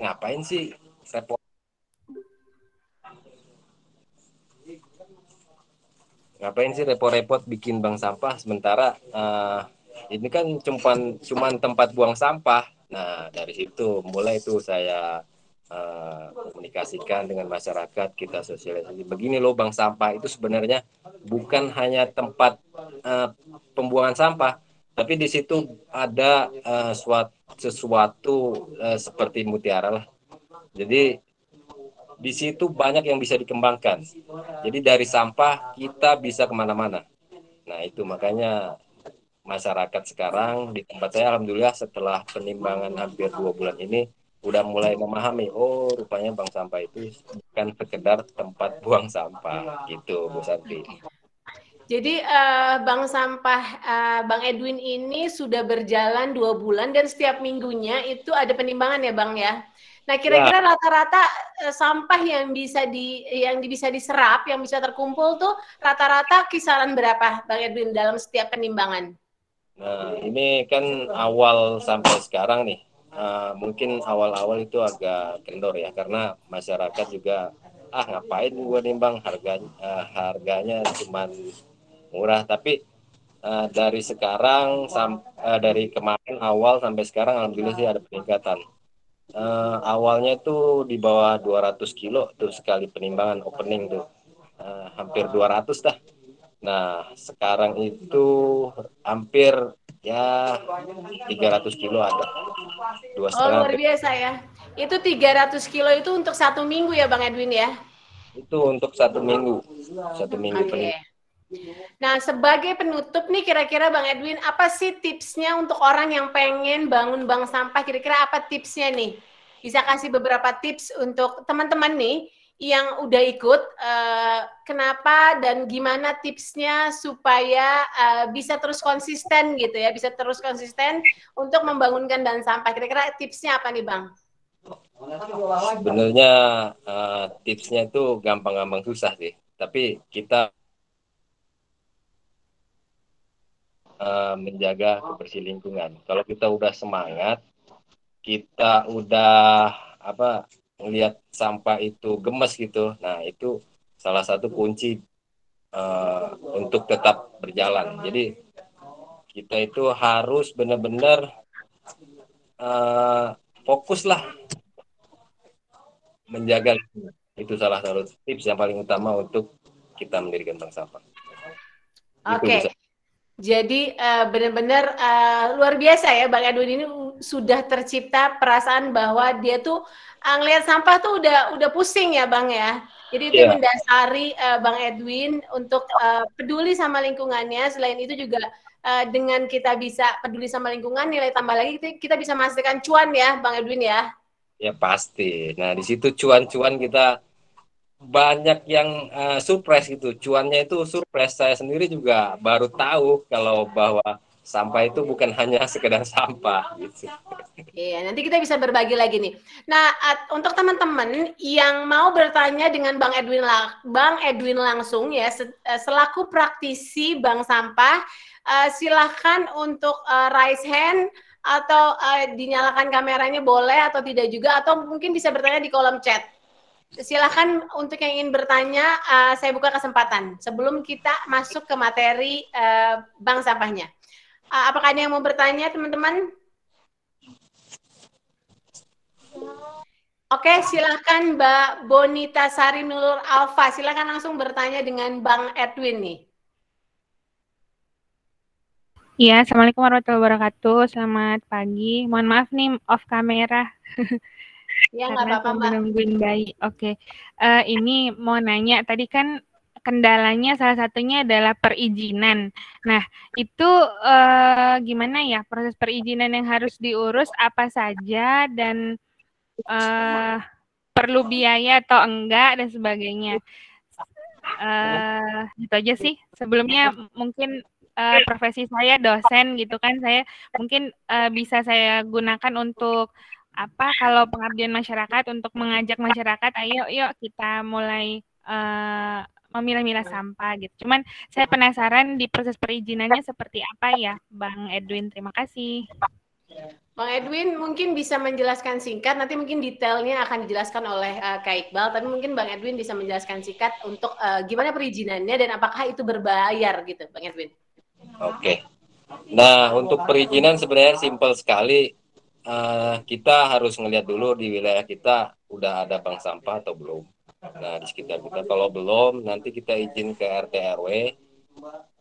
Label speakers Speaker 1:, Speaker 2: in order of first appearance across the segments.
Speaker 1: ngapain sih repot ngapain sih repot-repot bikin bank sampah sementara ini kan cuman tempat buang sampah. Nah, dari situ mulai tuh saya komunikasikan dengan masyarakat, kita sosialisasi. Begini loh, bank sampah itu sebenarnya bukan hanya tempat pembuangan sampah, tapi di situ ada sesuatu seperti mutiara lah. Jadi di situ banyak yang bisa dikembangkan. Jadi dari sampah kita bisa kemana-mana. Nah itu makanya masyarakat sekarang di tempat saya alhamdulillah setelah penimbangan hampir 2 bulan ini udah mulai memahami, oh rupanya bank sampah itu bukan sekedar tempat buang sampah gitu Bu Santi.
Speaker 2: Jadi Bank Sampah Bang Edwin ini sudah berjalan 2 bulan dan setiap minggunya itu ada penimbangan ya Bang ya. Nah kira-kira rata-rata sampah yang bisa diserap, yang bisa terkumpul tuh rata-rata kisaran berapa Bang Edwin dalam setiap penimbangan?
Speaker 1: Nah ini kan awal sampai sekarang nih, mungkin awal-awal itu agak kendor ya karena masyarakat juga ngapain gue nimbang harganya cuma murah, tapi dari kemarin awal sampai sekarang alhamdulillah sih ada peningkatan. Awalnya itu di bawah 200 kilo tuh sekali penimbangan opening tuh, hampir 200 dah. Nah sekarang itu hampir ya 300 kilo ada, dua
Speaker 2: Oh
Speaker 1: setengah.
Speaker 2: luar biasa ya. Itu 300 kilo itu untuk 1 minggu ya Bang Edwin ya?
Speaker 1: Itu untuk 1 minggu
Speaker 2: Oke.
Speaker 1: penimbangan.
Speaker 2: Nah, sebagai penutup nih kira-kira Bang Edwin, apa sih tipsnya untuk orang yang pengen bangun bank sampah? Kira-kira apa tipsnya nih? Bisa kasih beberapa tips untuk teman-teman nih yang udah ikut, kenapa dan gimana tipsnya supaya bisa terus konsisten gitu ya, bisa terus konsisten untuk membangunkan bank sampah. Kira-kira tipsnya apa nih Bang?
Speaker 1: Sebenarnya tipsnya itu gampang-gampang susah sih, tapi kita menjaga kebersihan lingkungan. Kalau kita udah semangat, kita udah melihat sampah itu gemes gitu. Nah, itu salah satu kunci untuk tetap berjalan. Jadi kita itu harus benar-benar fokus lah menjaga lingkungan. Itu salah satu tips yang paling utama untuk kita mendirikan bank sampah. Itu
Speaker 2: Oke.
Speaker 1: bisa.
Speaker 2: Jadi benar-benar luar biasa ya Bang Edwin ini sudah tercipta perasaan bahwa dia tuh ngelihat sampah tuh udah pusing ya Bang ya. Jadi itu yang mendasari Bang Edwin untuk peduli sama lingkungannya. Selain itu juga dengan kita bisa peduli sama lingkungan, nilai tambah lagi kita bisa menghasilkan cuan ya Bang Edwin ya.
Speaker 1: Ya pasti. Nah di situ cuan-cuan kita banyak yang surprise gitu. Cuannya itu surprise. Saya sendiri juga baru tahu kalau bahwa sampah itu bukan hanya sekedar sampah gitu.
Speaker 2: Iya, nanti kita bisa berbagi lagi nih. Nah, untuk teman-teman yang mau bertanya dengan Bang Edwin langsung ya, selaku praktisi bank sampah, silahkan untuk raise hand atau dinyalakan kameranya boleh atau tidak juga, atau mungkin bisa bertanya di kolom chat. Silahkan untuk yang ingin bertanya, saya buka kesempatan sebelum kita masuk ke materi bank sampahnya. Apakah ada yang mau bertanya, teman-teman? Oke, silahkan Mbak Bonita Sari Nurul Alfa. Silahkan langsung bertanya dengan Bang Edwin nih.
Speaker 3: Iya, Assalamualaikum warahmatullahi wabarakatuh. Selamat pagi. Mohon maaf nih, off kamera.
Speaker 2: Ya, nggak
Speaker 3: Karena
Speaker 2: apa-apa,
Speaker 3: saya
Speaker 2: Mbak.
Speaker 3: menungguin bayi. Oke. Ini mau nanya, tadi kan kendalanya salah satunya adalah perizinan. Nah, itu gimana ya proses perizinan yang harus diurus apa saja dan perlu biaya atau enggak dan sebagainya. Gitu aja sih. Sebelumnya mungkin profesi saya dosen gitu kan, saya mungkin bisa saya gunakan untuk kalau pengabdian masyarakat, untuk mengajak masyarakat, ayo yuk kita mulai memilah-milah sampah gitu. Cuman saya penasaran di proses perizinannya seperti apa ya, Bang Edwin. Terima kasih.
Speaker 2: Bang Edwin mungkin bisa menjelaskan singkat, nanti mungkin detailnya akan dijelaskan oleh Kak Iqbal, tapi mungkin Bang Edwin bisa menjelaskan singkat untuk gimana perizinannya dan apakah itu berbayar gitu, Bang Edwin.
Speaker 1: Oke. Nah, untuk perizinan sebenarnya simpel sekali. Kita harus ngelihat dulu di wilayah kita udah ada bank sampah atau belum. Nah, di sekitar kita kalau belum, nanti kita izin ke RT RW,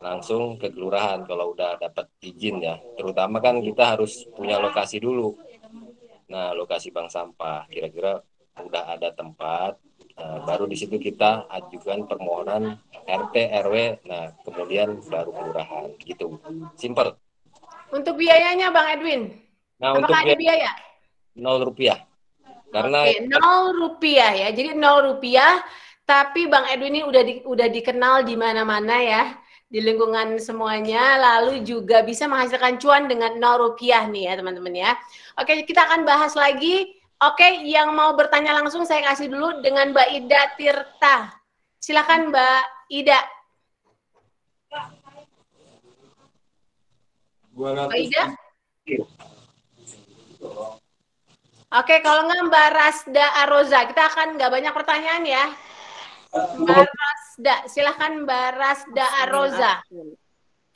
Speaker 1: langsung ke kelurahan kalau udah dapat izin ya. Terutama kan kita harus punya lokasi dulu. Nah, lokasi bank sampah kira-kira udah ada tempat, baru di situ kita ajukan permohonan RT RW, nah kemudian baru kelurahan gitu. Simple.
Speaker 2: Untuk biayanya Bang Edwin,
Speaker 1: Nah, untuk
Speaker 2: apakah ada biaya?
Speaker 1: Rp0 karena
Speaker 2: Oke, Rp0 ya. Jadi Rp0, tapi Bang Edwin ini udah dikenal di mana-mana ya, di lingkungan semuanya, lalu juga bisa menghasilkan cuan dengan Rp0 nih ya teman-teman ya. Oke, kita akan bahas lagi. Oke, yang mau bertanya langsung saya kasih dulu dengan Mbak Ida Tirta. Silakan Mbak Ida. Mbak Ida? Oke, kalau nggak Mbak Rasda Aroza, kita akan nggak banyak pertanyaan ya. Mbak Rasda, silahkan Mbak Rasda Aroza.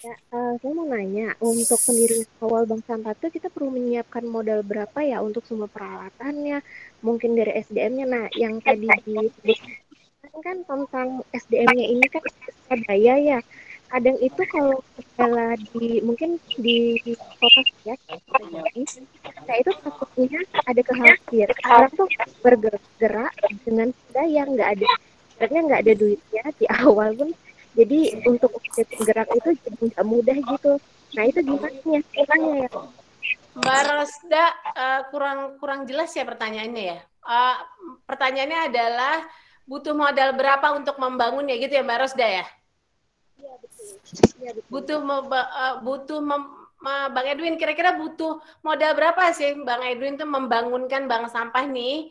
Speaker 4: Ya, saya mau nanya, untuk pendirian awal bank sampah itu kita perlu menyiapkan modal berapa ya untuk semua peralatannya, mungkin dari SDM-nya. Nah, yang tadi disebutkan kan tentang SDM-nya ini kan Surabaya ya. Kadang itu kalau kendala mungkin di kota ya, saya itu takutnya ada kekhawatiran orang tuh bergerak dengan yang nggak ada duitnya di awal pun, jadi untuk gerak itu jadi nggak mudah gitu. Nah itu gimana ya?
Speaker 2: Mbak Rasda, kurang jelas ya pertanyaannya ya. Pertanyaannya adalah butuh modal berapa untuk membangun ya gitu ya Mbak Rasda ya?
Speaker 4: Iya betul. Ya, betul.
Speaker 2: Bang Edwin, kira-kira butuh modal berapa sih Bang Edwin tuh membangunkan bank sampah nih?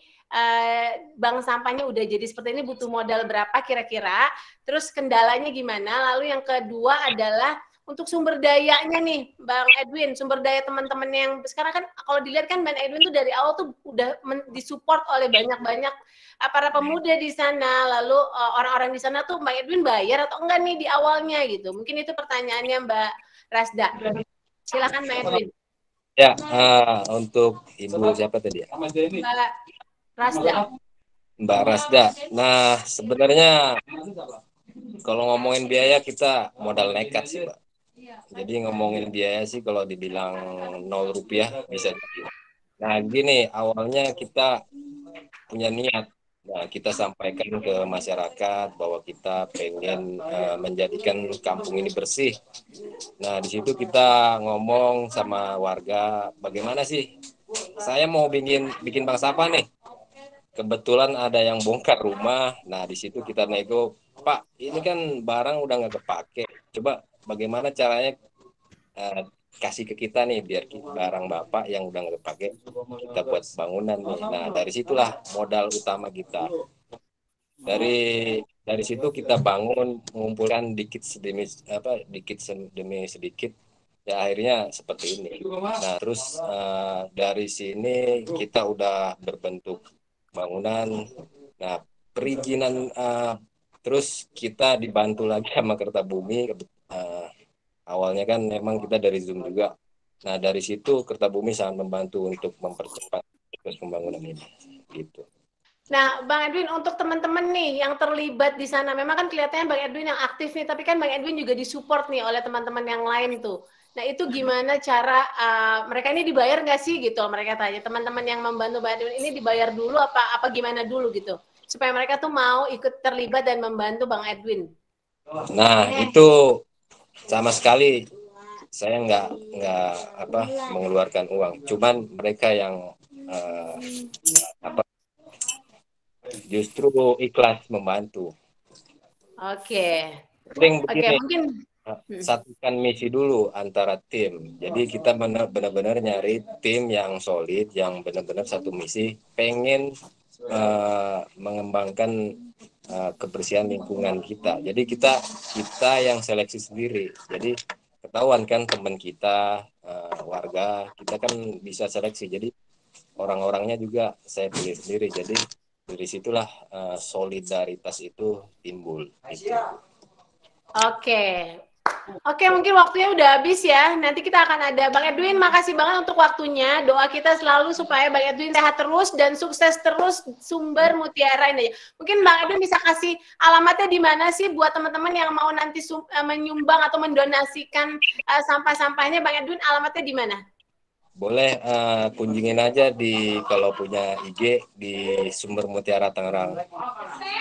Speaker 2: Bank sampahnya udah jadi seperti ini, butuh modal berapa kira-kira? Terus kendalanya gimana? Lalu yang kedua adalah untuk sumber dayanya nih, Bang Edwin, sumber daya teman-teman yang sekarang kan kalau dilihat kan Bang Edwin tuh dari awal tuh udah disupport oleh banyak-banyak para pemuda di sana, lalu orang-orang di sana tuh Bang Edwin bayar atau enggak nih di awalnya gitu. Mungkin itu pertanyaannya Mbak Rasda. Silakan Mbak Edwin.
Speaker 1: Ya, untuk Ibu siapa tadi ya?
Speaker 2: Mbak Rasda.
Speaker 1: Mbak Rasda. Nah, sebenarnya kalau ngomongin biaya kita modal nekat sih, Mbak. Jadi ngomongin biaya sih kalau dibilang Rp0 bisa. Nah, gini, awalnya kita punya niat. Nah, kita sampaikan ke masyarakat bahwa kita pengen menjadikan kampung ini bersih. Nah, di situ kita ngomong sama warga, bagaimana sih? Saya mau bikin bank sampah nih. Kebetulan ada yang bongkar rumah. Nah, di situ kita nego, Pak, ini kan barang udah nggak kepake. Coba bagaimana caranya kasih ke kita nih biar barang Bapak yang udah nggak kepake kita buat bangunan nih. Nah, dari situlah modal utama kita. Dari situ kita bangun, mengumpulkan dikit demi sedikit ya akhirnya seperti ini. Nah, terus dari sini kita udah berbentuk bangunan. Nah, perizinan terus kita dibantu lagi sama Kertabumi. Awalnya kan memang kita dari Zoom juga. Nah, dari situ Kertabumi sangat membantu untuk mempercepat proses pembangunan ini. Gitu.
Speaker 2: Nah, Bang Edwin, untuk teman-teman nih yang terlibat di sana, memang kan kelihatannya Bang Edwin yang aktif nih, tapi kan Bang Edwin juga disupport nih oleh teman-teman yang lain tuh. Nah, itu gimana cara mereka ini dibayar nggak sih gitu? Mereka tanya, teman-teman yang membantu Bang Edwin ini dibayar dulu apa gimana dulu gitu? Supaya mereka tuh mau ikut terlibat dan membantu Bang Edwin.
Speaker 1: Nah, itu sama sekali saya nggak mengeluarkan uang. Cuman mereka yang justru ikhlas membantu.
Speaker 2: Oke.
Speaker 1: Mungkin satukan misi dulu antara tim. Jadi kita benar-benar nyari tim yang solid, yang benar-benar satu misi, pengen mengembangkan kebersihan lingkungan kita. Jadi kita yang seleksi sendiri. Jadi ketahuan kan teman kita, warga kita kan bisa seleksi. Jadi orang-orangnya juga saya pilih sendiri. Jadi dari situlah solidaritas itu timbul. Gitu.
Speaker 2: Oke. Oke, mungkin waktunya udah habis ya. Nanti kita akan ada Bang Edwin, makasih banget untuk waktunya. Doa kita selalu supaya Bang Edwin sehat terus dan sukses terus Sumber Mutiara ini. Mungkin Bang Edwin bisa kasih alamatnya di mana sih buat teman-teman yang mau nanti menyumbang atau mendonasikan sampah-sampahnya. Bang Edwin, alamatnya di mana?
Speaker 1: Boleh kunjungin aja di kalau punya IG di Sumber Mutiara Tangerang.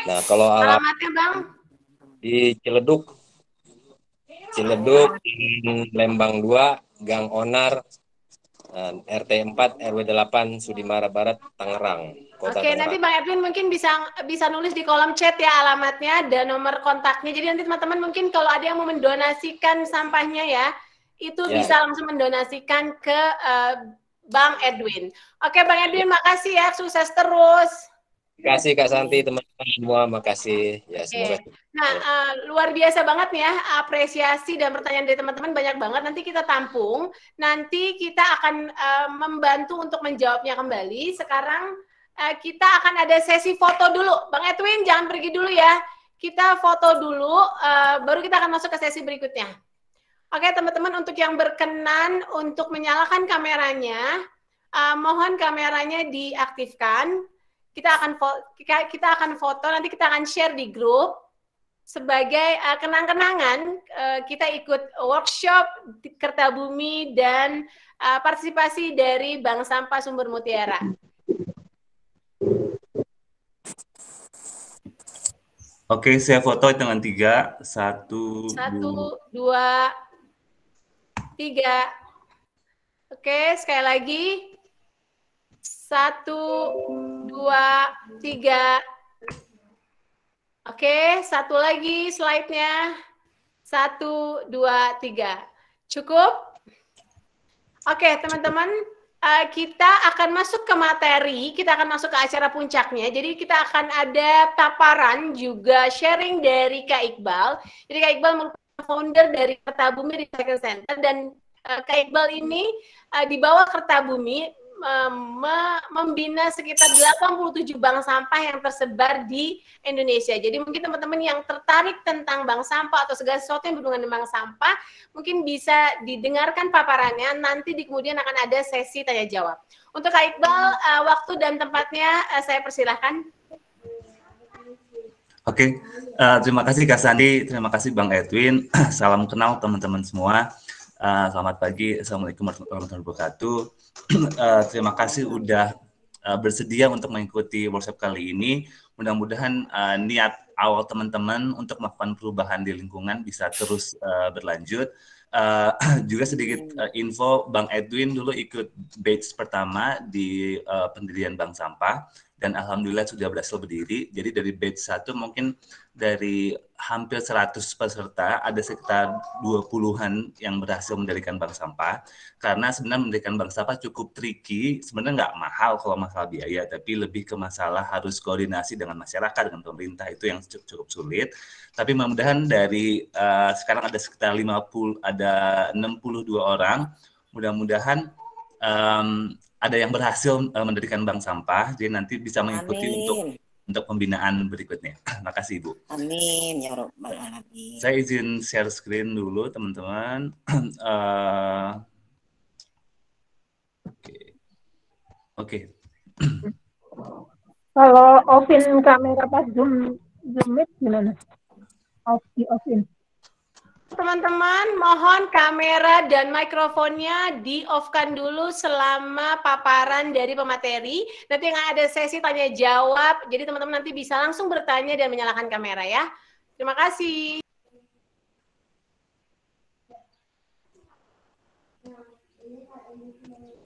Speaker 1: Nah, kalau
Speaker 2: alamatnya Bang
Speaker 1: di Ciledug, Lembang 2, Gang Onar, RT 4 RW 8 Sudimara Barat, Tangerang. Kota
Speaker 2: Oke,
Speaker 1: Tangerang.
Speaker 2: nanti Bang Edwin mungkin bisa nulis di kolom chat ya alamatnya dan nomor kontaknya. Jadi nanti teman-teman mungkin kalau ada yang mau mendonasikan sampahnya ya, itu bisa langsung mendonasikan ke Bang Edwin. Oke, Bang Edwin, makasih ya, sukses terus.
Speaker 1: Terima kasih Kak Santi, teman-teman semua, makasih. Ya, semoga.
Speaker 2: Nah, luar biasa banget nih ya, apresiasi dan pertanyaan dari teman-teman banyak banget. Nanti kita tampung, nanti kita akan membantu untuk menjawabnya kembali. Sekarang kita akan ada sesi foto dulu. Bang Edwin, jangan pergi dulu ya. Kita foto dulu, baru kita akan masuk ke sesi berikutnya. Oke, teman-teman, untuk yang berkenan untuk menyalakan kameranya, mohon kameranya diaktifkan. Kita akan foto, nanti kita akan share di grup sebagai kenang-kenangan kita ikut workshop Kertabumi dan partisipasi dari Bank Sampah Sumber Mutiara.
Speaker 5: Oke, saya foto dengan 3, 1,
Speaker 2: 2, 3. Oke, sekali lagi. 1, 2, 3. Oke, satu lagi slide-nya. 1, 2, 3. Cukup? Oke, teman-teman, kita akan masuk ke materi, kita akan masuk ke acara puncaknya. Jadi kita akan ada paparan juga sharing dari Kak Iqbal. Jadi Kak Iqbal merupakan founder dari Kertabumi Recycle Center dan Kak Iqbal ini di bawah Kertabumi membina sekitar 87 bank sampah yang tersebar di Indonesia. Jadi mungkin teman-teman yang tertarik tentang bank sampah atau segala sesuatu yang berhubungan dengan bank sampah, mungkin bisa didengarkan paparannya, nanti di kemudian akan ada sesi tanya jawab. Untuk Kak Iqbal, waktu dan tempatnya saya persilahkan.
Speaker 5: Oke, terima kasih Kak Sandi, terima kasih Bang Edwin, salam kenal teman-teman semua. Selamat pagi, Assalamualaikum warahmatullahi wabarakatuh. Terima kasih udah bersedia untuk mengikuti workshop kali ini. Mudah-mudahan niat awal teman-teman untuk melakukan perubahan di lingkungan bisa terus berlanjut. Juga sedikit info, Bang Edwin dulu ikut batch pertama di pendirian Bank Sampah dan alhamdulillah sudah berhasil berdiri. Jadi dari batch 1 mungkin dari hampir 100 peserta ada sekitar 20-an yang berhasil mendirikan bank sampah. Karena sebenarnya mendirikan bank sampah cukup tricky, sebenarnya nggak mahal kalau masalah biaya, tapi lebih ke masalah harus koordinasi dengan masyarakat, dengan pemerintah, itu yang cukup sulit. Tapi mudah-mudahan dari sekarang ada sekitar 62 orang, mudah-mudahan ada yang berhasil mendirikan bank sampah, jadi nanti bisa mengikuti untuk pembinaan berikutnya. Makasih Ibu.
Speaker 6: Amin ya Rabbal Alamin.
Speaker 5: Saya izin share screen dulu teman-teman. Oke.
Speaker 7: Kalau offin kamera pas zoom meet gimana? Offin.
Speaker 2: Teman-teman, mohon kamera dan mikrofonnya di-off-kan dulu selama paparan dari pemateri. Nanti akan ada sesi tanya jawab, jadi teman-teman nanti bisa langsung bertanya dan menyalakan kamera ya. Terima kasih.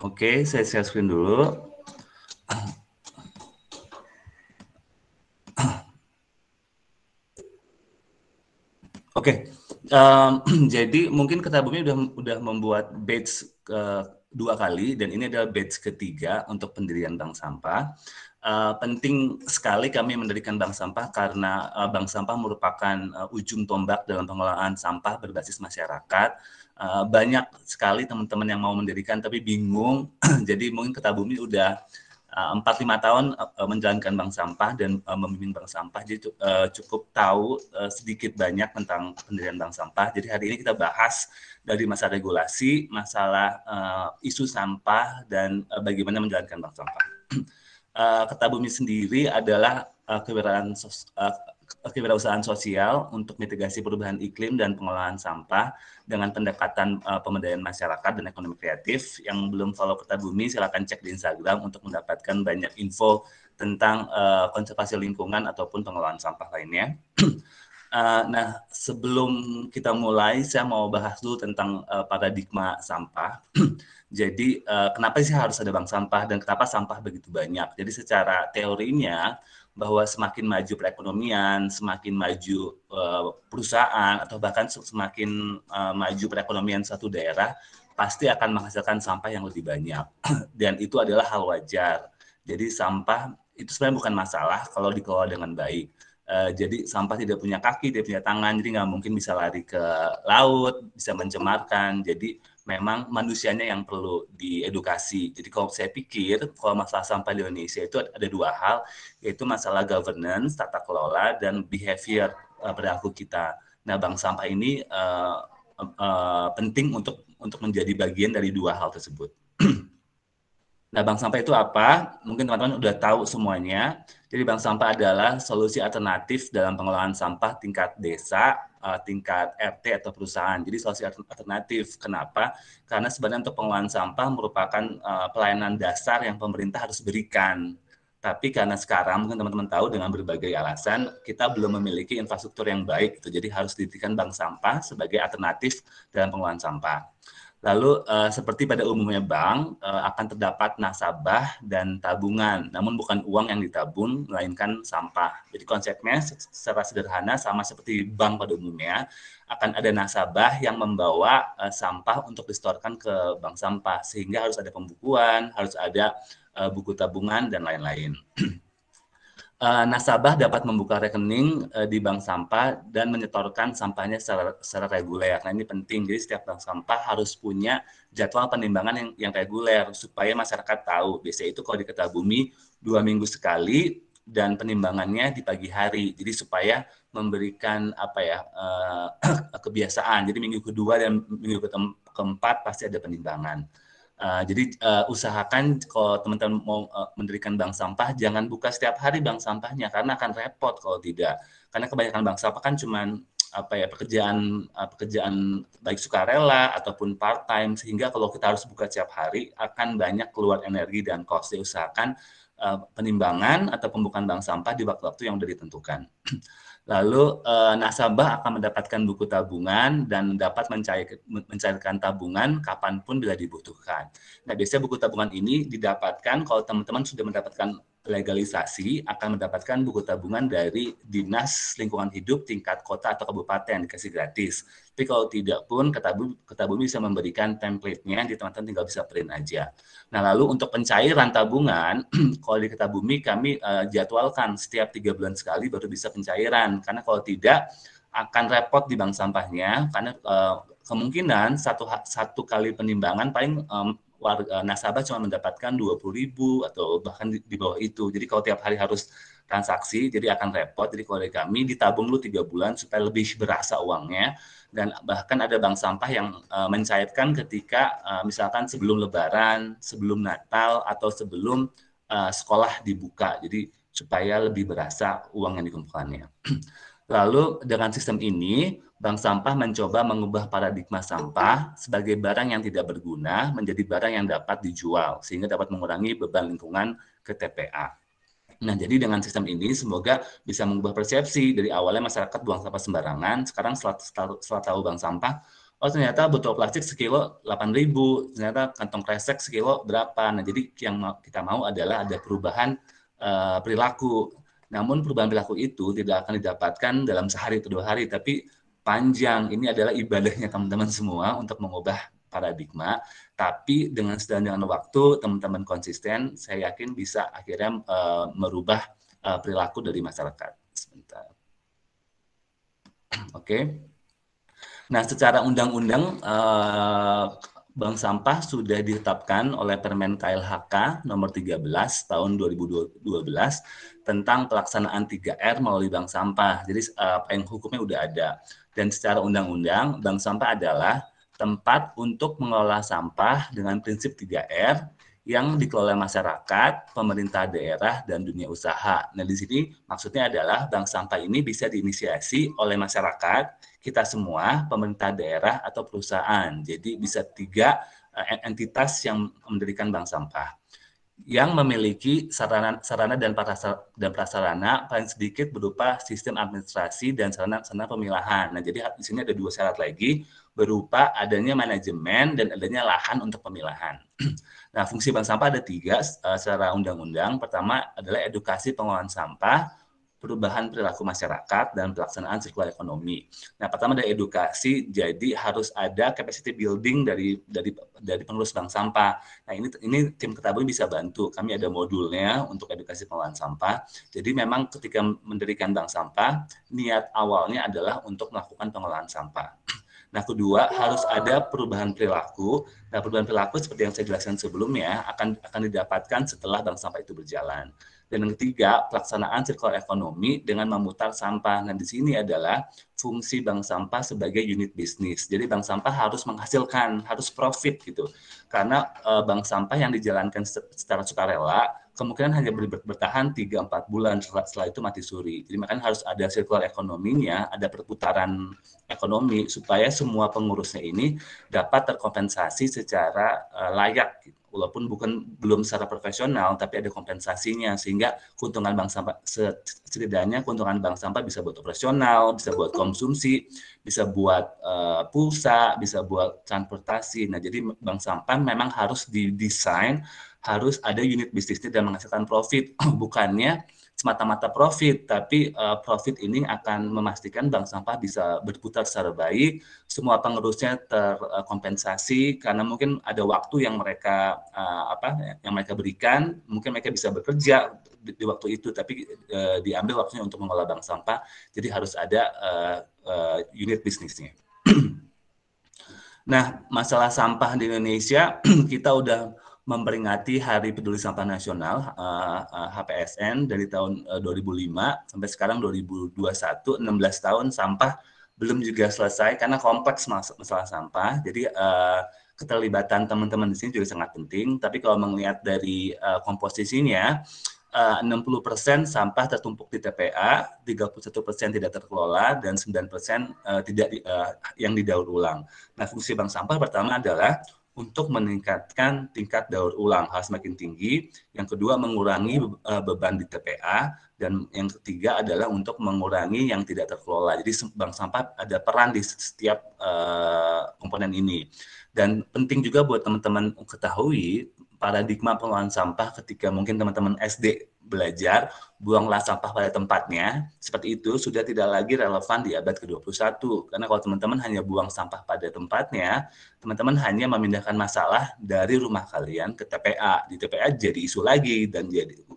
Speaker 5: Oke, saya share screen dulu. Oke. Jadi mungkin Kertabumi udah membuat batch 2 kali dan ini adalah batch ketiga untuk pendirian bank sampah. Penting sekali kami mendirikan bank sampah karena bank sampah merupakan ujung tombak dalam pengelolaan sampah berbasis masyarakat. banyak sekali teman-teman yang mau mendirikan tapi bingung. Jadi mungkin Kertabumi udah 4-5 tahun menjalankan bank sampah dan membimbing bank sampah, jadi cukup tahu sedikit banyak tentang pendirian bank sampah. Jadi hari ini kita bahas dari masalah regulasi, masalah isu sampah, dan bagaimana menjalankan bank sampah. Kertabumi sendiri adalah kewirausahaan sosial untuk mitigasi perubahan iklim dan pengelolaan sampah dengan pendekatan pemberdayaan masyarakat dan ekonomi kreatif. Yang belum follow Kertabumi, silakan cek di Instagram untuk mendapatkan banyak info tentang konservasi lingkungan ataupun pengelolaan sampah lainnya. Nah, sebelum kita mulai, saya mau bahas dulu tentang paradigma sampah. Jadi, kenapa sih harus ada bank sampah dan kenapa sampah begitu banyak? Jadi, secara teorinya, bahwa semakin maju perekonomian, semakin maju perusahaan, atau bahkan semakin maju perekonomian suatu daerah, pasti akan menghasilkan sampah yang lebih banyak. Dan itu adalah hal wajar. Jadi sampah itu sebenarnya bukan masalah kalau dikelola dengan baik. Jadi sampah tidak punya kaki, tidak punya tangan, jadi nggak mungkin bisa lari ke laut, bisa mencemarkan. Jadi memang manusianya yang perlu diedukasi. Jadi kalau saya pikir, kalau masalah sampah di Indonesia itu ada dua hal, yaitu masalah governance, tata kelola, dan behavior perilaku kita. Nah, bank sampah ini penting untuk menjadi bagian dari dua hal tersebut. Nah, bank sampah itu apa? Mungkin teman-teman udah tahu semuanya. Jadi bank sampah adalah solusi alternatif dalam pengelolaan sampah tingkat desa, tingkat RT atau perusahaan. Jadi solusi alternatif. Kenapa? Karena sebenarnya untuk pengelolaan sampah merupakan pelayanan dasar yang pemerintah harus berikan. Tapi karena sekarang mungkin teman-teman tahu dengan berbagai alasan kita belum memiliki infrastruktur yang baik. Jadi harus didirikan bank sampah sebagai alternatif dalam pengelolaan sampah. Lalu seperti pada umumnya bank akan terdapat nasabah dan tabungan, namun bukan uang yang ditabung, melainkan sampah. Jadi konsepnya secara sederhana sama seperti bank pada umumnya, akan ada nasabah yang membawa sampah untuk disetorkan ke bank sampah, sehingga harus ada pembukuan, harus ada buku tabungan, dan lain-lain. Nasabah dapat membuka rekening di bank sampah dan menyetorkan sampahnya secara reguler. Nah, ini penting. Jadi setiap bank sampah harus punya jadwal penimbangan yang reguler supaya masyarakat tahu. Biasanya itu kalau di Kertabumi 2 minggu sekali dan penimbangannya di pagi hari. Jadi supaya memberikan kebiasaan. Jadi minggu kedua dan minggu keempat pasti ada penimbangan. Jadi usahakan kalau teman-teman mau mendirikan bank sampah, jangan buka setiap hari bank sampahnya karena akan repot kalau tidak. Karena kebanyakan bank sampah kan cuman pekerjaan baik sukarela ataupun part time, sehingga kalau kita harus buka setiap hari akan banyak keluar energi dan cost. Jadi usahakan penimbangan atau pembukaan bank sampah di waktu-waktu yang sudah ditentukan. Lalu nasabah akan mendapatkan buku tabungan dan dapat mencairkan tabungan kapanpun bila dibutuhkan. Nah, biasanya buku tabungan ini didapatkan kalau teman-teman sudah mendapatkan legalisasi, akan mendapatkan buku tabungan dari Dinas Lingkungan Hidup tingkat kota atau kabupaten, dikasih gratis. Tapi kalau tidak pun, Kertabumi bisa memberikan template-nya, di teman-teman tinggal bisa print aja. Nah, lalu untuk pencairan tabungan, kalau di Kertabumi kami jadwalkan setiap 3 bulan sekali baru bisa pencairan. Karena kalau tidak, akan repot di bank sampahnya, karena kemungkinan satu kali penimbangan paling nasabah cuma mendapatkan 20.000 atau bahkan di bawah itu. Jadi kalau tiap hari harus transaksi, jadi akan repot. Jadi kalau dari kami ditabung dulu 3 bulan supaya lebih berasa uangnya. Dan bahkan ada bank sampah yang mencairkan ketika misalkan sebelum Lebaran, sebelum Natal, atau sebelum sekolah dibuka. Jadi supaya lebih berasa uang yang dikumpulkannya. Lalu dengan sistem ini, bank sampah mencoba mengubah paradigma sampah sebagai barang yang tidak berguna menjadi barang yang dapat dijual, sehingga dapat mengurangi beban lingkungan ke TPA. Nah, jadi dengan sistem ini semoga bisa mengubah persepsi. Dari awalnya masyarakat buang sampah sembarangan, sekarang setelah tahu bank sampah, oh ternyata botol plastik sekilo 8.000, ternyata kantong kresek sekilo berapa. Nah, jadi yang kita mau adalah ada perubahan perilaku. Namun perubahan perilaku itu tidak akan didapatkan dalam sehari atau 2 hari, tapi panjang. Ini adalah ibadahnya teman-teman semua untuk mengubah paradigma. Tapi dengan waktu, teman-teman konsisten, saya yakin bisa akhirnya merubah perilaku dari masyarakat. Sebentar. Oke. Nah, secara undang-undang bank sampah sudah ditetapkan oleh Permen KLHK nomor 13 tahun 2012 tentang pelaksanaan 3R melalui bank sampah. Jadi payung hukumnya udah ada. Dan secara undang-undang, bank sampah adalah tempat untuk mengelola sampah dengan prinsip 3R yang dikelola masyarakat, pemerintah daerah, dan dunia usaha. Nah, di sini maksudnya adalah bank sampah ini bisa diinisiasi oleh masyarakat, kita semua, pemerintah daerah, atau perusahaan. Jadi bisa 3 entitas yang mendirikan bank sampah yang memiliki sarana dan prasarana paling sedikit berupa sistem administrasi dan sarana pemilahan. Nah, jadi di sini ada 2 syarat lagi, berupa adanya manajemen dan adanya lahan untuk pemilahan. Nah, fungsi bank sampah ada 3 secara undang-undang. Pertama adalah edukasi pengelolaan sampah, perubahan perilaku masyarakat, dan pelaksanaan sirkular ekonomi. Nah, pertama dari edukasi, jadi harus ada capacity building dari pengurus bank sampah. Nah, ini tim Ketabun bisa bantu. Kami ada modulnya untuk edukasi pengelolaan sampah. Jadi memang ketika mendirikan bank sampah, niat awalnya adalah untuk melakukan pengelolaan sampah. Nah, kedua, harus ada perubahan perilaku. Nah, perubahan perilaku seperti yang saya jelaskan sebelumnya akan didapatkan setelah bank sampah itu berjalan. Dan yang ketiga, pelaksanaan sirkular ekonomi dengan memutar sampah. Nah, di sini adalah fungsi bank sampah sebagai unit bisnis. Jadi bank sampah harus menghasilkan, harus profit gitu. Karena bank sampah yang dijalankan secara sukarela, kemungkinan hanya bertahan 3-4 bulan, setelah itu mati suri. Jadi makanya harus ada sirkular ekonominya, ada perputaran ekonomi, supaya semua pengurusnya ini dapat terkompensasi secara layak gitu. Walaupun belum secara profesional, tapi ada kompensasinya, sehingga keuntungan bank sampah, setidaknya keuntungan bank sampah bisa buat operasional, bisa buat konsumsi, bisa buat pulsa, bisa buat transportasi. Nah, jadi bank sampah memang harus didesain, harus ada unit bisnisnya dan menghasilkan profit, bukannya semata-mata profit, tapi profit ini akan memastikan bank sampah bisa berputar secara baik, semua pengurusnya terkompensasi karena mungkin ada waktu yang mereka berikan, mungkin mereka bisa bekerja di waktu itu, tapi diambil waktunya untuk mengelola bank sampah, jadi harus ada unit bisnisnya. Nah, masalah sampah di Indonesia, kita udah memperingati Hari Peduli Sampah Nasional HPSN dari tahun 2005 sampai sekarang 2021, 16 tahun sampah belum juga selesai karena kompleks masalah sampah. Jadi keterlibatan teman-teman di sini juga sangat penting. Tapi kalau melihat dari komposisinya, 60% sampah tertumpuk di TPA, 31% tidak terkelola, dan 9% yang didaur ulang. Nah, fungsi bank sampah pertama adalah untuk meningkatkan tingkat daur ulang harus semakin tinggi. Yang kedua, mengurangi beban di TPA. Dan yang ketiga adalah untuk mengurangi yang tidak terkelola. Jadi bank sampah ada peran di setiap komponen ini. Dan penting juga buat teman-teman ketahui, paradigma pengelolaan sampah ketika mungkin teman-teman SD belajar, buanglah sampah pada tempatnya, seperti itu sudah tidak lagi relevan di abad ke-21. Karena kalau teman-teman hanya buang sampah pada tempatnya, teman-teman hanya memindahkan masalah dari rumah kalian ke TPA. Di TPA jadi isu lagi, dan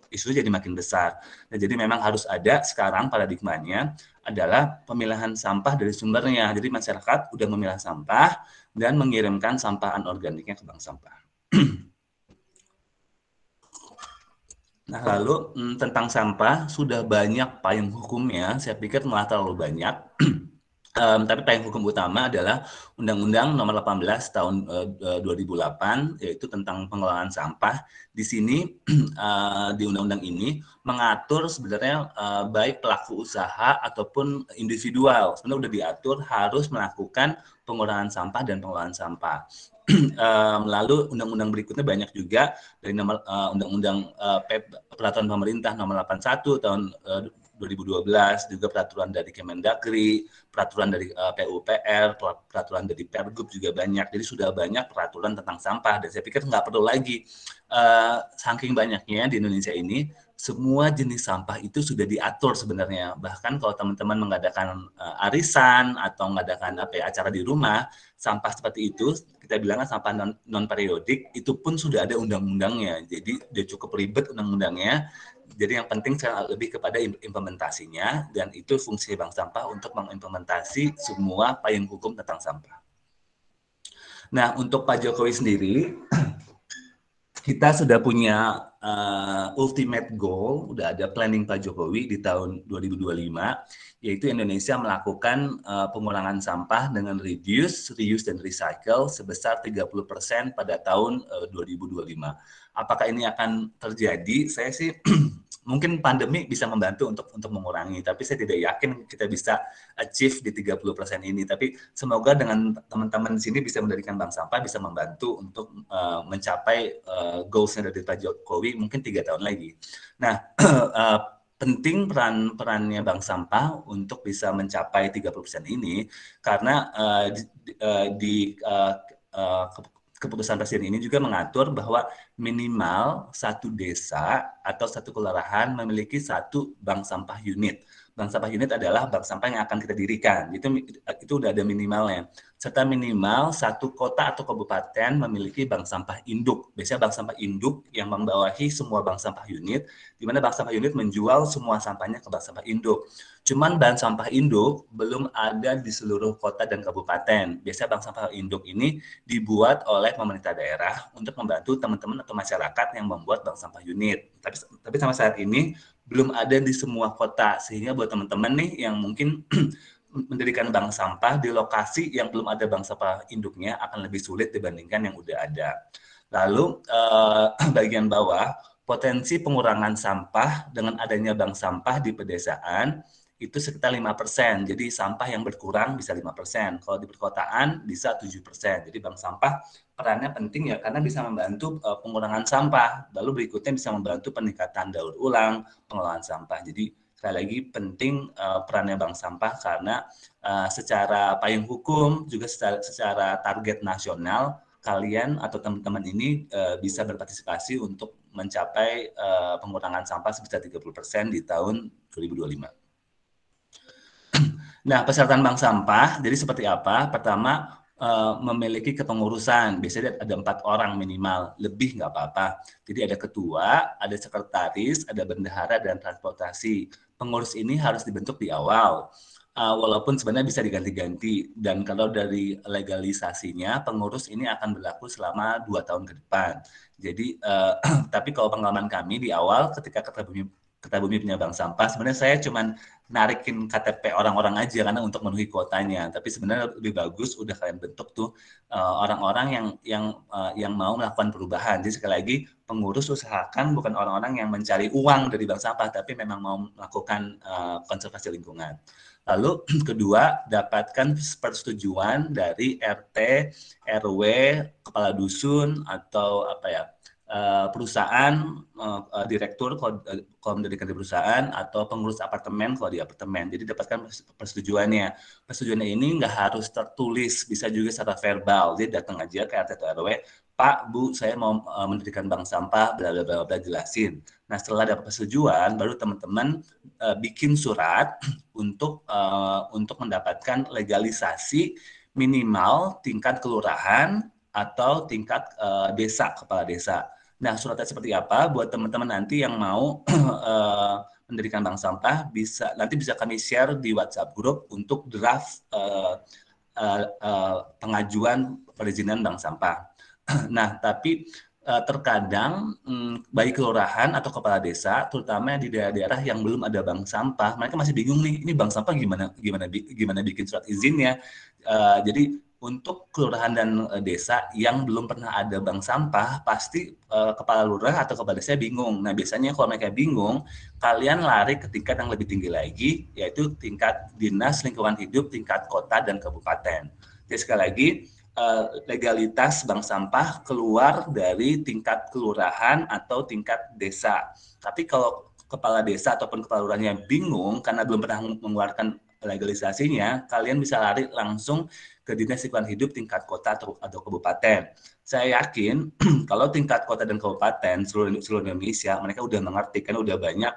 Speaker 5: isu jadi makin besar. Nah, jadi memang harus ada sekarang paradigmanya adalah pemilahan sampah dari sumbernya. Jadi masyarakat udah memilah sampah dan mengirimkan sampah anorganiknya ke bank sampah. Nah, lalu tentang sampah, sudah banyak payung hukumnya, saya pikir malah terlalu banyak. Tapi payung hukum utama adalah Undang-Undang Nomor 18 Tahun 2008, yaitu tentang pengelolaan sampah. Di sini, di undang-undang ini, mengatur sebenarnya baik pelaku usaha ataupun individual. Sebenarnya sudah diatur harus melakukan pengurangan sampah dan pengelolaan sampah. Lalu undang-undang berikutnya banyak juga, dari undang-undang peraturan pemerintah nomor 81 tahun 2012, juga peraturan dari Kemendagri, peraturan dari PUPR, peraturan dari Pergub juga banyak. Jadi sudah banyak peraturan tentang sampah, dan saya pikir nggak perlu lagi, saking banyaknya di Indonesia ini, semua jenis sampah itu sudah diatur sebenarnya. Bahkan kalau teman-teman mengadakan arisan atau mengadakan acara di rumah, sampah seperti itu kita bilangnya sampah non periodik, itu pun sudah ada undang-undangnya. Jadi dia cukup ribet undang-undangnya. Jadi yang penting saya lebih kepada implementasinya, dan itu fungsi Bank Sampah untuk mengimplementasi semua payung hukum tentang sampah. Nah, untuk Pak Jokowi sendiri, kita sudah punya ultimate goal, udah ada planning Pak Jokowi di tahun 2025, yaitu Indonesia melakukan pengurangan sampah dengan reduce, reuse, dan recycle sebesar 30% pada tahun 2025. Apakah ini akan terjadi? Saya sih mungkin pandemi bisa membantu untuk mengurangi, tapi saya tidak yakin kita bisa achieve di 30% ini. Tapi semoga dengan teman-teman di sini bisa mendirikan bank sampah, bisa membantu untuk mencapai goals-nya dari Pak Jokowi mungkin 3 tahun lagi. Nah, penting perannya bank sampah untuk bisa mencapai 30% ini, karena keputusan Presiden ini juga mengatur bahwa minimal satu desa atau satu kelurahan memiliki satu bank sampah unit. Bank sampah unit adalah bank sampah yang akan kita dirikan. Itu udah ada minimalnya. Serta minimal satu kota atau kabupaten memiliki bank sampah induk. Biasanya bank sampah induk yang membawahi semua bank sampah unit, di mana bank sampah unit menjual semua sampahnya ke bank sampah induk. Cuman bank sampah induk belum ada di seluruh kota dan kabupaten. Biasanya bank sampah induk ini dibuat oleh pemerintah daerah untuk membantu teman-teman atau masyarakat yang membuat bank sampah unit. Tapi sampai saat ini belum ada di semua kota, sehingga buat teman-teman nih yang mungkin mendirikan bank sampah di lokasi yang belum ada bank sampah induknya akan lebih sulit dibandingkan yang udah ada. Lalu bagian bawah, potensi pengurangan sampah dengan adanya bank sampah di pedesaan itu sekitar 5%. Jadi sampah yang berkurang bisa 5%. Kalau di perkotaan bisa 7%. Jadi bank sampah perannya penting ya, karena bisa membantu pengurangan sampah. Lalu berikutnya bisa membantu peningkatan daur ulang, pengelolaan sampah. Jadi sekali lagi penting perannya bank sampah, karena secara payung hukum juga secara target nasional, kalian atau teman-teman ini bisa berpartisipasi untuk mencapai pengurangan sampah sebesar 30% di tahun 2025. Nah, persyaratan bank sampah jadi seperti apa? Pertama, memiliki kepengurusan. Biasanya ada 4 orang minimal, lebih nggak apa-apa. Jadi ada ketua, ada sekretaris, ada bendahara, dan transportasi. Pengurus ini harus dibentuk di awal. Walaupun sebenarnya bisa diganti-ganti, dan kalau dari legalisasinya pengurus ini akan berlaku selama 2 tahun ke depan. Jadi tapi kalau pengalaman kami di awal ketika Kertabumi punya bank sampah, sebenarnya saya cuman narikin KTP orang-orang aja karena untuk memenuhi kuotanya. Tapi sebenarnya lebih bagus udah kalian bentuk tuh orang-orang yang mau melakukan perubahan. Jadi sekali lagi, pengurus usahakan bukan orang-orang yang mencari uang dari bank sampah, tapi memang mau melakukan konservasi lingkungan. Lalu kedua, dapatkan persetujuan dari RT, RW, kepala dusun, atau perusahaan, direktur kalau mendirikan di perusahaan, atau pengurus apartemen kalau di apartemen. Jadi dapatkan persetujuannya. Persetujuannya ini nggak harus tertulis, bisa juga secara verbal. Jadi datang aja ke RT atau RW, Pak, Bu, saya mau mendirikan bank sampah, bla bla bla, jelasin. Nah, setelah dapat persetujuan, baru teman-teman bikin surat untuk mendapatkan legalisasi minimal tingkat kelurahan atau tingkat desa, kepala desa. Nah, suratnya seperti apa? Buat teman-teman nanti yang mau mendirikan bank sampah, nanti bisa kami share di WhatsApp group untuk draft pengajuan perizinan bank sampah. Nah, tapi terkadang baik kelurahan atau kepala desa, terutama di daerah-daerah yang belum ada bank sampah, mereka masih bingung nih, ini bank sampah gimana bikin surat izinnya. Jadi untuk kelurahan dan desa yang belum pernah ada bank sampah, pasti kepala lurah atau kepala desa bingung. Nah, biasanya kalau mereka bingung, kalian lari ke tingkat yang lebih tinggi lagi, yaitu tingkat dinas lingkungan hidup, tingkat kota dan kabupaten. Jadi sekali lagi, legalitas bank sampah keluar dari tingkat kelurahan atau tingkat desa. Tapi kalau kepala desa ataupun kepala lurahnya bingung karena belum pernah mengeluarkan legalisasinya, kalian bisa lari langsung ke Dinas Lingkungan Hidup tingkat kota atau kabupaten. Saya yakin kalau tingkat kota dan kabupaten seluruh Indonesia, mereka udah mengerti, kan udah banyak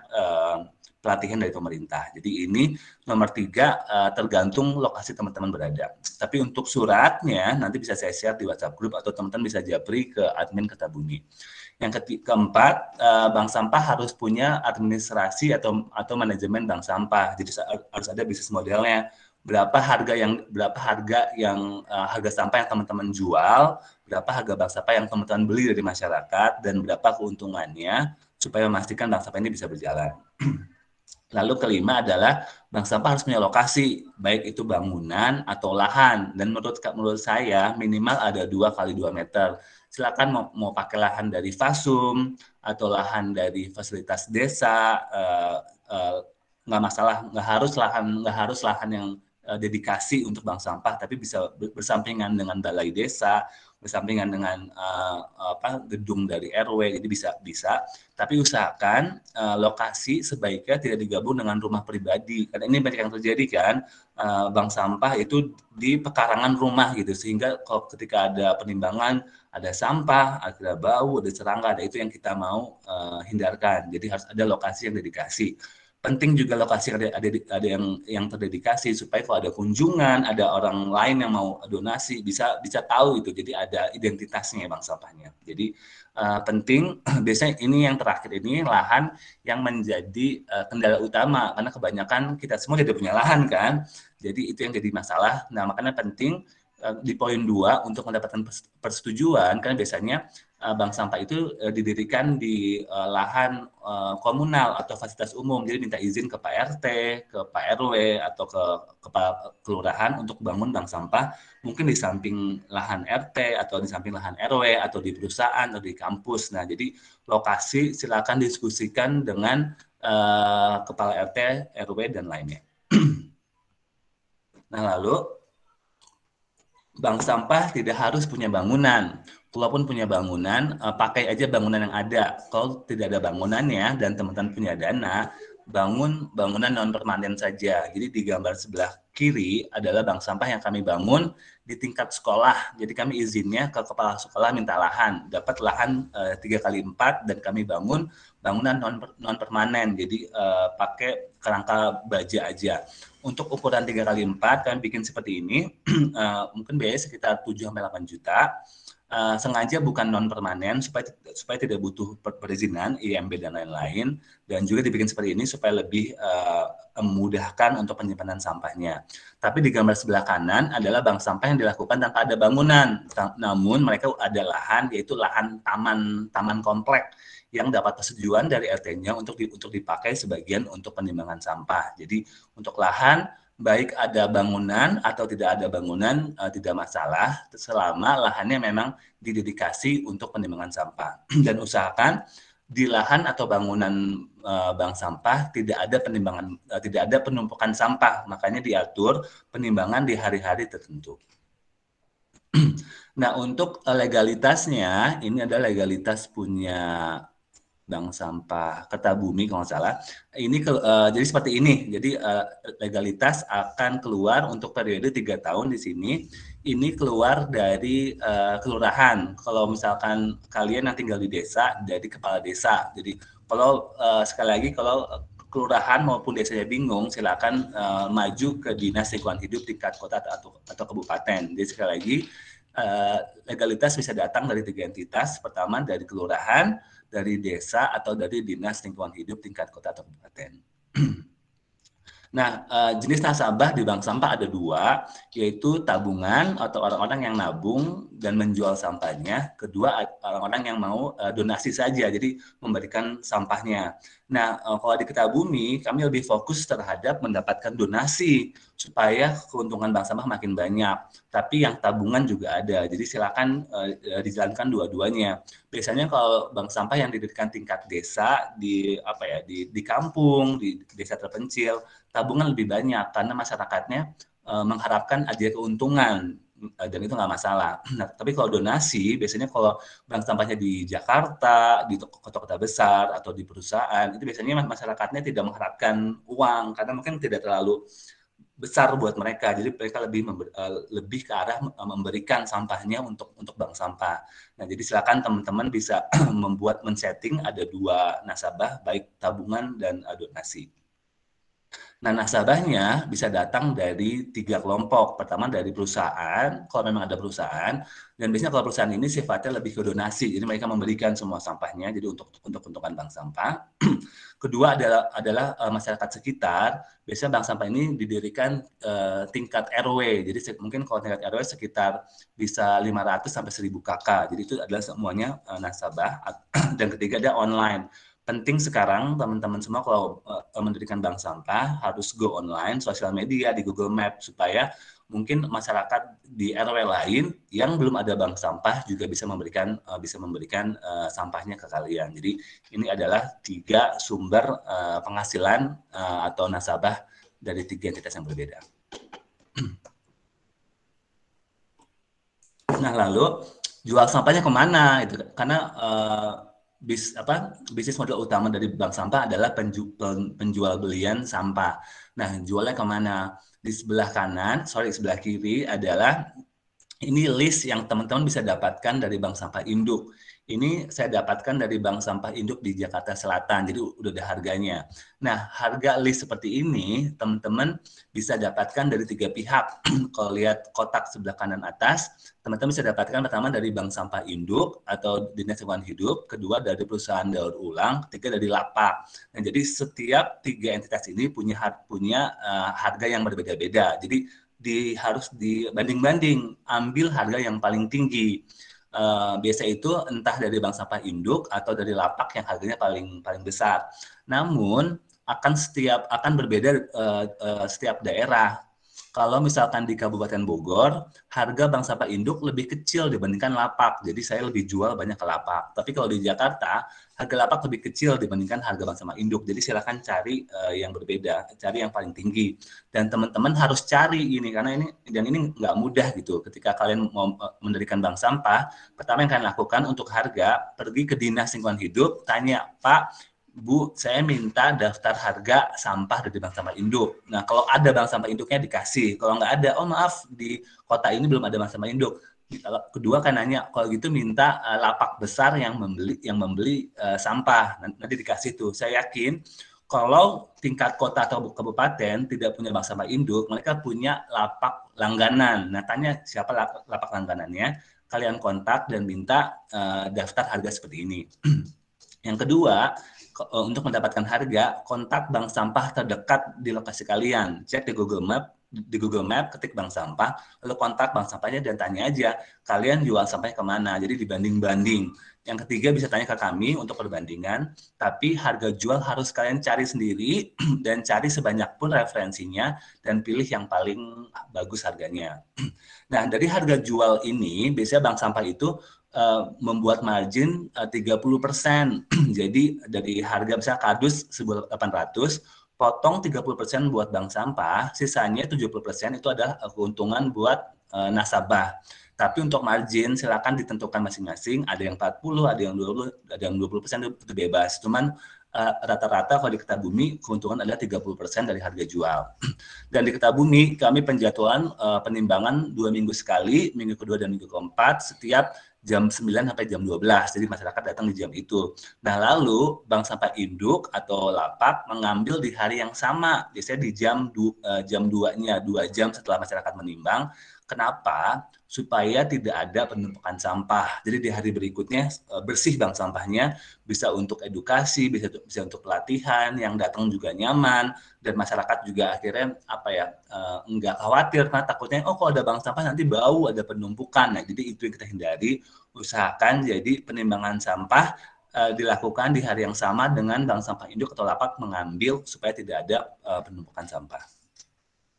Speaker 5: pelatihan dari pemerintah. Jadi ini nomor 3 tergantung lokasi teman-teman berada. Tapi untuk suratnya nanti bisa saya share di WhatsApp group atau teman-teman bisa japri ke admin Kertabumi. Yang keempat, bank sampah harus punya administrasi atau manajemen bank sampah. Jadi harus ada bisnis modelnya. Berapa harga harga sampah yang teman-teman jual, berapa harga bank sampah yang teman-teman beli dari masyarakat, dan berapa keuntungannya supaya memastikan bank sampah ini bisa berjalan. Lalu kelima adalah bank sampah harus punya lokasi, baik itu bangunan atau lahan. Dan menurut saya minimal ada 2 x 2 meter. Silakan mau pakai lahan dari Fasum atau lahan dari fasilitas desa, nggak masalah, nggak harus lahan yang dedikasi untuk bank sampah, tapi bisa bersampingan dengan balai desa, bersampingan dengan gedung dari RW, jadi bisa. Tapi usahakan lokasi sebaiknya tidak digabung dengan rumah pribadi, karena ini banyak yang terjadi kan, bank sampah itu di pekarangan rumah gitu, sehingga kalau ketika ada penimbangan, ada sampah, ada bau, ada serangga, ada itu yang kita mau hindarkan. Jadi harus ada lokasi yang dedikasi. Penting juga lokasi ada yang terdedikasi supaya kalau ada kunjungan, ada orang lain yang mau donasi bisa tahu itu. Jadi ada identitasnya bank sampahnya. Jadi penting, biasanya ini yang terakhir ini lahan yang menjadi kendala utama karena kebanyakan kita semua tidak punya lahan kan. Jadi itu yang jadi masalah. Nah, makanya penting di poin 2 untuk mendapatkan persetujuan, karena biasanya bank sampah itu didirikan di lahan komunal atau fasilitas umum. Jadi minta izin ke Pak RT, ke Pak RW, atau ke kepala kelurahan untuk bangun bank sampah, mungkin di samping lahan RT atau di samping lahan RW atau di perusahaan atau di kampus. Nah, jadi lokasi silakan diskusikan dengan kepala RT, RW, dan lainnya. Nah, lalu bank sampah tidak harus punya bangunan. Kalaupun punya bangunan, pakai aja bangunan yang ada. Kalau tidak ada bangunannya dan teman-teman punya dana, bangun bangunan non-permanen saja. Jadi di gambar sebelah kiri adalah bank sampah yang kami bangun di tingkat sekolah. Jadi kami izinnya ke kepala sekolah minta lahan. Dapat lahan 3x4 dan kami bangun bangunan non-permanen. Jadi pakai kerangka baja aja. Untuk ukuran 3x4 kami bikin seperti ini, mungkin biayanya sekitar 7-8 juta. Sengaja bukan non permanen supaya tidak butuh perizinan IMB dan lain-lain, dan juga dibikin seperti ini supaya lebih memudahkan untuk penyimpanan sampahnya. Tapi di gambar sebelah kanan adalah bank sampah yang dilakukan tanpa ada bangunan, namun mereka ada lahan, yaitu lahan taman komplek yang dapat persetujuan dari RT-nya untuk dipakai sebagian untuk penimbangan sampah. Jadi untuk lahan, baik ada bangunan atau tidak ada bangunan tidak masalah selama lahannya memang didedikasi untuk penimbangan sampah. Dan usahakan di lahan atau bangunan bank sampah tidak ada penumpukan sampah, makanya diatur penimbangan di hari-hari tertentu. Nah, untuk legalitasnya, ini adalah legalitas punya Bank Sampah Kertabumi kalau nggak salah. Ini jadi seperti ini. Jadi legalitas akan keluar untuk periode 3 tahun di sini. Ini keluar dari kelurahan. Kalau misalkan kalian yang tinggal di desa, dari kepala desa. Jadi kalau sekali lagi kalau kelurahan maupun desanya bingung, silakan maju ke Dinas Lingkungan Hidup tingkat kota atau kabupaten. Jadi sekali lagi legalitas bisa datang dari 3 entitas. Pertama dari kelurahan, dari desa, atau dari Dinas Lingkungan Hidup tingkat kota atau kabupaten. Nah, jenis nasabah di bank sampah ada 2, yaitu tabungan atau orang-orang yang nabung dan menjual sampahnya. Kedua, orang-orang yang mau donasi saja, jadi memberikan sampahnya. Nah, kalau di Kertabumi, kami lebih fokus terhadap mendapatkan donasi supaya keuntungan bank sampah makin banyak. Tapi yang tabungan juga ada, jadi silakan dijalankan dua-duanya. Biasanya kalau bank sampah yang didirikan tingkat desa di kampung, di desa terpencil, tabungan lebih banyak karena masyarakatnya mengharapkan ada keuntungan dan itu nggak masalah. Nah, tapi kalau donasi, biasanya kalau bank sampahnya di Jakarta, di kota-kota besar atau di perusahaan, itu biasanya masyarakatnya tidak mengharapkan uang karena mungkin tidak terlalu besar buat mereka. Jadi mereka lebih ke arah memberikan sampahnya untuk bank sampah. Nah, jadi silakan teman-teman bisa men-setting ada 2 nasabah, baik tabungan dan donasi. Nah, nasabahnya bisa datang dari 3 kelompok. Pertama dari perusahaan, kalau memang ada perusahaan, dan biasanya kalau perusahaan ini sifatnya lebih ke donasi, jadi mereka memberikan semua sampahnya, jadi untuk keuntungan bank sampah. Kedua adalah masyarakat sekitar. Biasanya bank sampah ini didirikan tingkat RW, jadi mungkin kalau tingkat RW sekitar bisa 500 sampai 1000 KK. Jadi itu adalah semuanya nasabah. Dan ketiga ada online. Penting sekarang teman-teman semua kalau mendirikan bank sampah harus go online, sosial media di Google Map, supaya mungkin masyarakat di RW lain yang belum ada bank sampah juga bisa memberikan sampahnya ke kalian. Jadi ini adalah 3 sumber penghasilan atau nasabah dari 3 entitas yang berbeda. Nah, lalu jual sampahnya kemana? Itu karena bisnis model utama dari bank sampah adalah penjual belian sampah. Nah, jualnya kemana? Di sebelah kiri adalah ini list yang teman-teman bisa dapatkan dari bank sampah induk. Ini saya dapatkan dari bank sampah induk di Jakarta Selatan, jadi udah ada harganya. Nah, harga list seperti ini teman-teman bisa dapatkan dari 3 pihak. Kalau lihat kotak sebelah kanan atas, teman-teman bisa dapatkan pertama dari bank sampah induk atau Dinas Lingkungan Hidup, kedua dari perusahaan daur ulang, ketiga dari lapak. Nah, jadi setiap 3 entitas ini punya harga yang berbeda-beda. Jadi harus dibanding-banding, ambil harga yang paling tinggi. Biasa itu entah dari bank sampah induk atau dari lapak yang harganya paling besar. Namun akan berbeda setiap daerah. Kalau misalkan di Kabupaten Bogor, harga bank sampah induk lebih kecil dibandingkan lapak. Jadi saya lebih jual banyak ke lapak. Tapi kalau di Jakarta, harga lapak lebih kecil dibandingkan harga bank sampah induk. Jadi silakan cari yang berbeda, cari yang paling tinggi. Dan teman-teman harus cari ini, karena ini nggak mudah gitu. Ketika kalian mau mendirikan bank sampah, pertama yang kalian lakukan untuk harga, pergi ke Dinas Lingkungan Hidup, tanya, Pak, Bu, saya minta daftar harga sampah dari bank sampah induk. Nah, kalau ada bank sampah induknya dikasih. Kalau nggak ada, oh maaf, di kota ini belum ada bank sampah induk. Kedua kan nanya, kalau gitu minta lapak besar yang membeli sampah. Nanti dikasih tuh. Saya yakin kalau tingkat kota atau kabupaten tidak punya bank sampah induk, mereka punya lapak langganan. Nah, tanya siapa lapak langganannya, kalian kontak dan minta daftar harga seperti ini. Yang kedua, untuk mendapatkan harga, kontak bank sampah terdekat di lokasi kalian. Cek di Google Map, ketik bank sampah, lalu kontak bank sampahnya dan tanya aja, kalian jual sampahnya kemana. Jadi dibanding-banding. Yang ketiga bisa tanya ke kami untuk perbandingan, tapi harga jual harus kalian cari sendiri dan cari sebanyak pun referensinya dan pilih yang paling bagus harganya. Nah, dari harga jual ini, biasanya bank sampah itu membuat margin 30%. Jadi dari harga misalnya kardus 1.800, potong 30% buat bank sampah, sisanya 70% itu adalah keuntungan buat nasabah. Tapi untuk margin silakan ditentukan masing-masing, ada yang 40, ada yang 20, ada yang 20% itu bebas. Cuman rata-rata kalau di Kertabumi keuntungan adalah 30% dari harga jual. Dan di Kertabumi kami penjadwalan penimbangan 2 minggu sekali, minggu kedua dan minggu keempat, setiap jam 9 sampai jam 12, jadi masyarakat datang di jam itu. Nah, lalu bank sampah induk atau lapak mengambil di hari yang sama, biasanya di jam 2-nya, 2 jam setelah masyarakat menimbang. Kenapa? Supaya tidak ada penumpukan sampah. Jadi di hari berikutnya bersih bank sampahnya, bisa untuk edukasi, bisa untuk pelatihan, yang datang juga nyaman, dan masyarakat juga akhirnya nggak khawatir karena takutnya kalau ada bank sampah nanti bau, ada penumpukan. Nah, jadi itu yang kita hindari. Usahakan jadi penimbangan sampah dilakukan di hari yang sama dengan bank sampah induk atau lapak mengambil supaya tidak ada penumpukan sampah.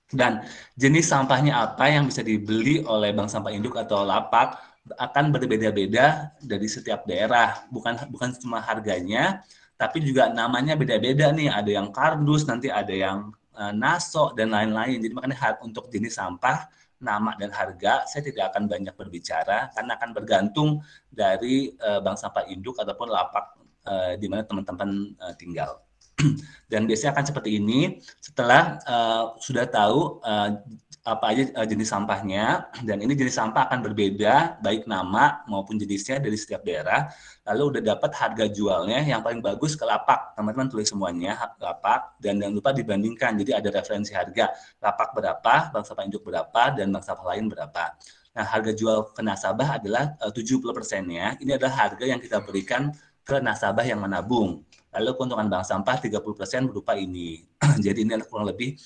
Speaker 5: Dan jenis sampahnya apa yang bisa dibeli oleh bank sampah induk atau lapak akan berbeda-beda dari setiap daerah. Bukan cuma harganya, tapi juga namanya beda-beda nih. Ada yang kardus, nanti ada yang naso, dan lain-lain. Jadi makanya untuk jenis sampah, nama dan harga, saya tidak akan banyak berbicara, karena akan bergantung dari bank sampah induk ataupun lapak di mana teman-teman tinggal. Dan biasanya akan seperti ini setelah sudah tahu apa aja jenis sampahnya, dan ini jenis sampah akan berbeda baik nama maupun jenisnya dari setiap daerah. Lalu udah dapat harga jualnya, yang paling bagus ke lapak, teman-teman tulis semuanya lapak, dan jangan lupa dibandingkan, jadi ada referensi harga lapak berapa, bank sampah induk berapa, dan bank sampah lain berapa. Nah, harga jual ke nasabah adalah 70%-nya, ini adalah harga yang kita berikan ke nasabah yang menabung. Lalu keuntungan bank sampah 30% berupa ini. Jadi ini adalah kurang lebih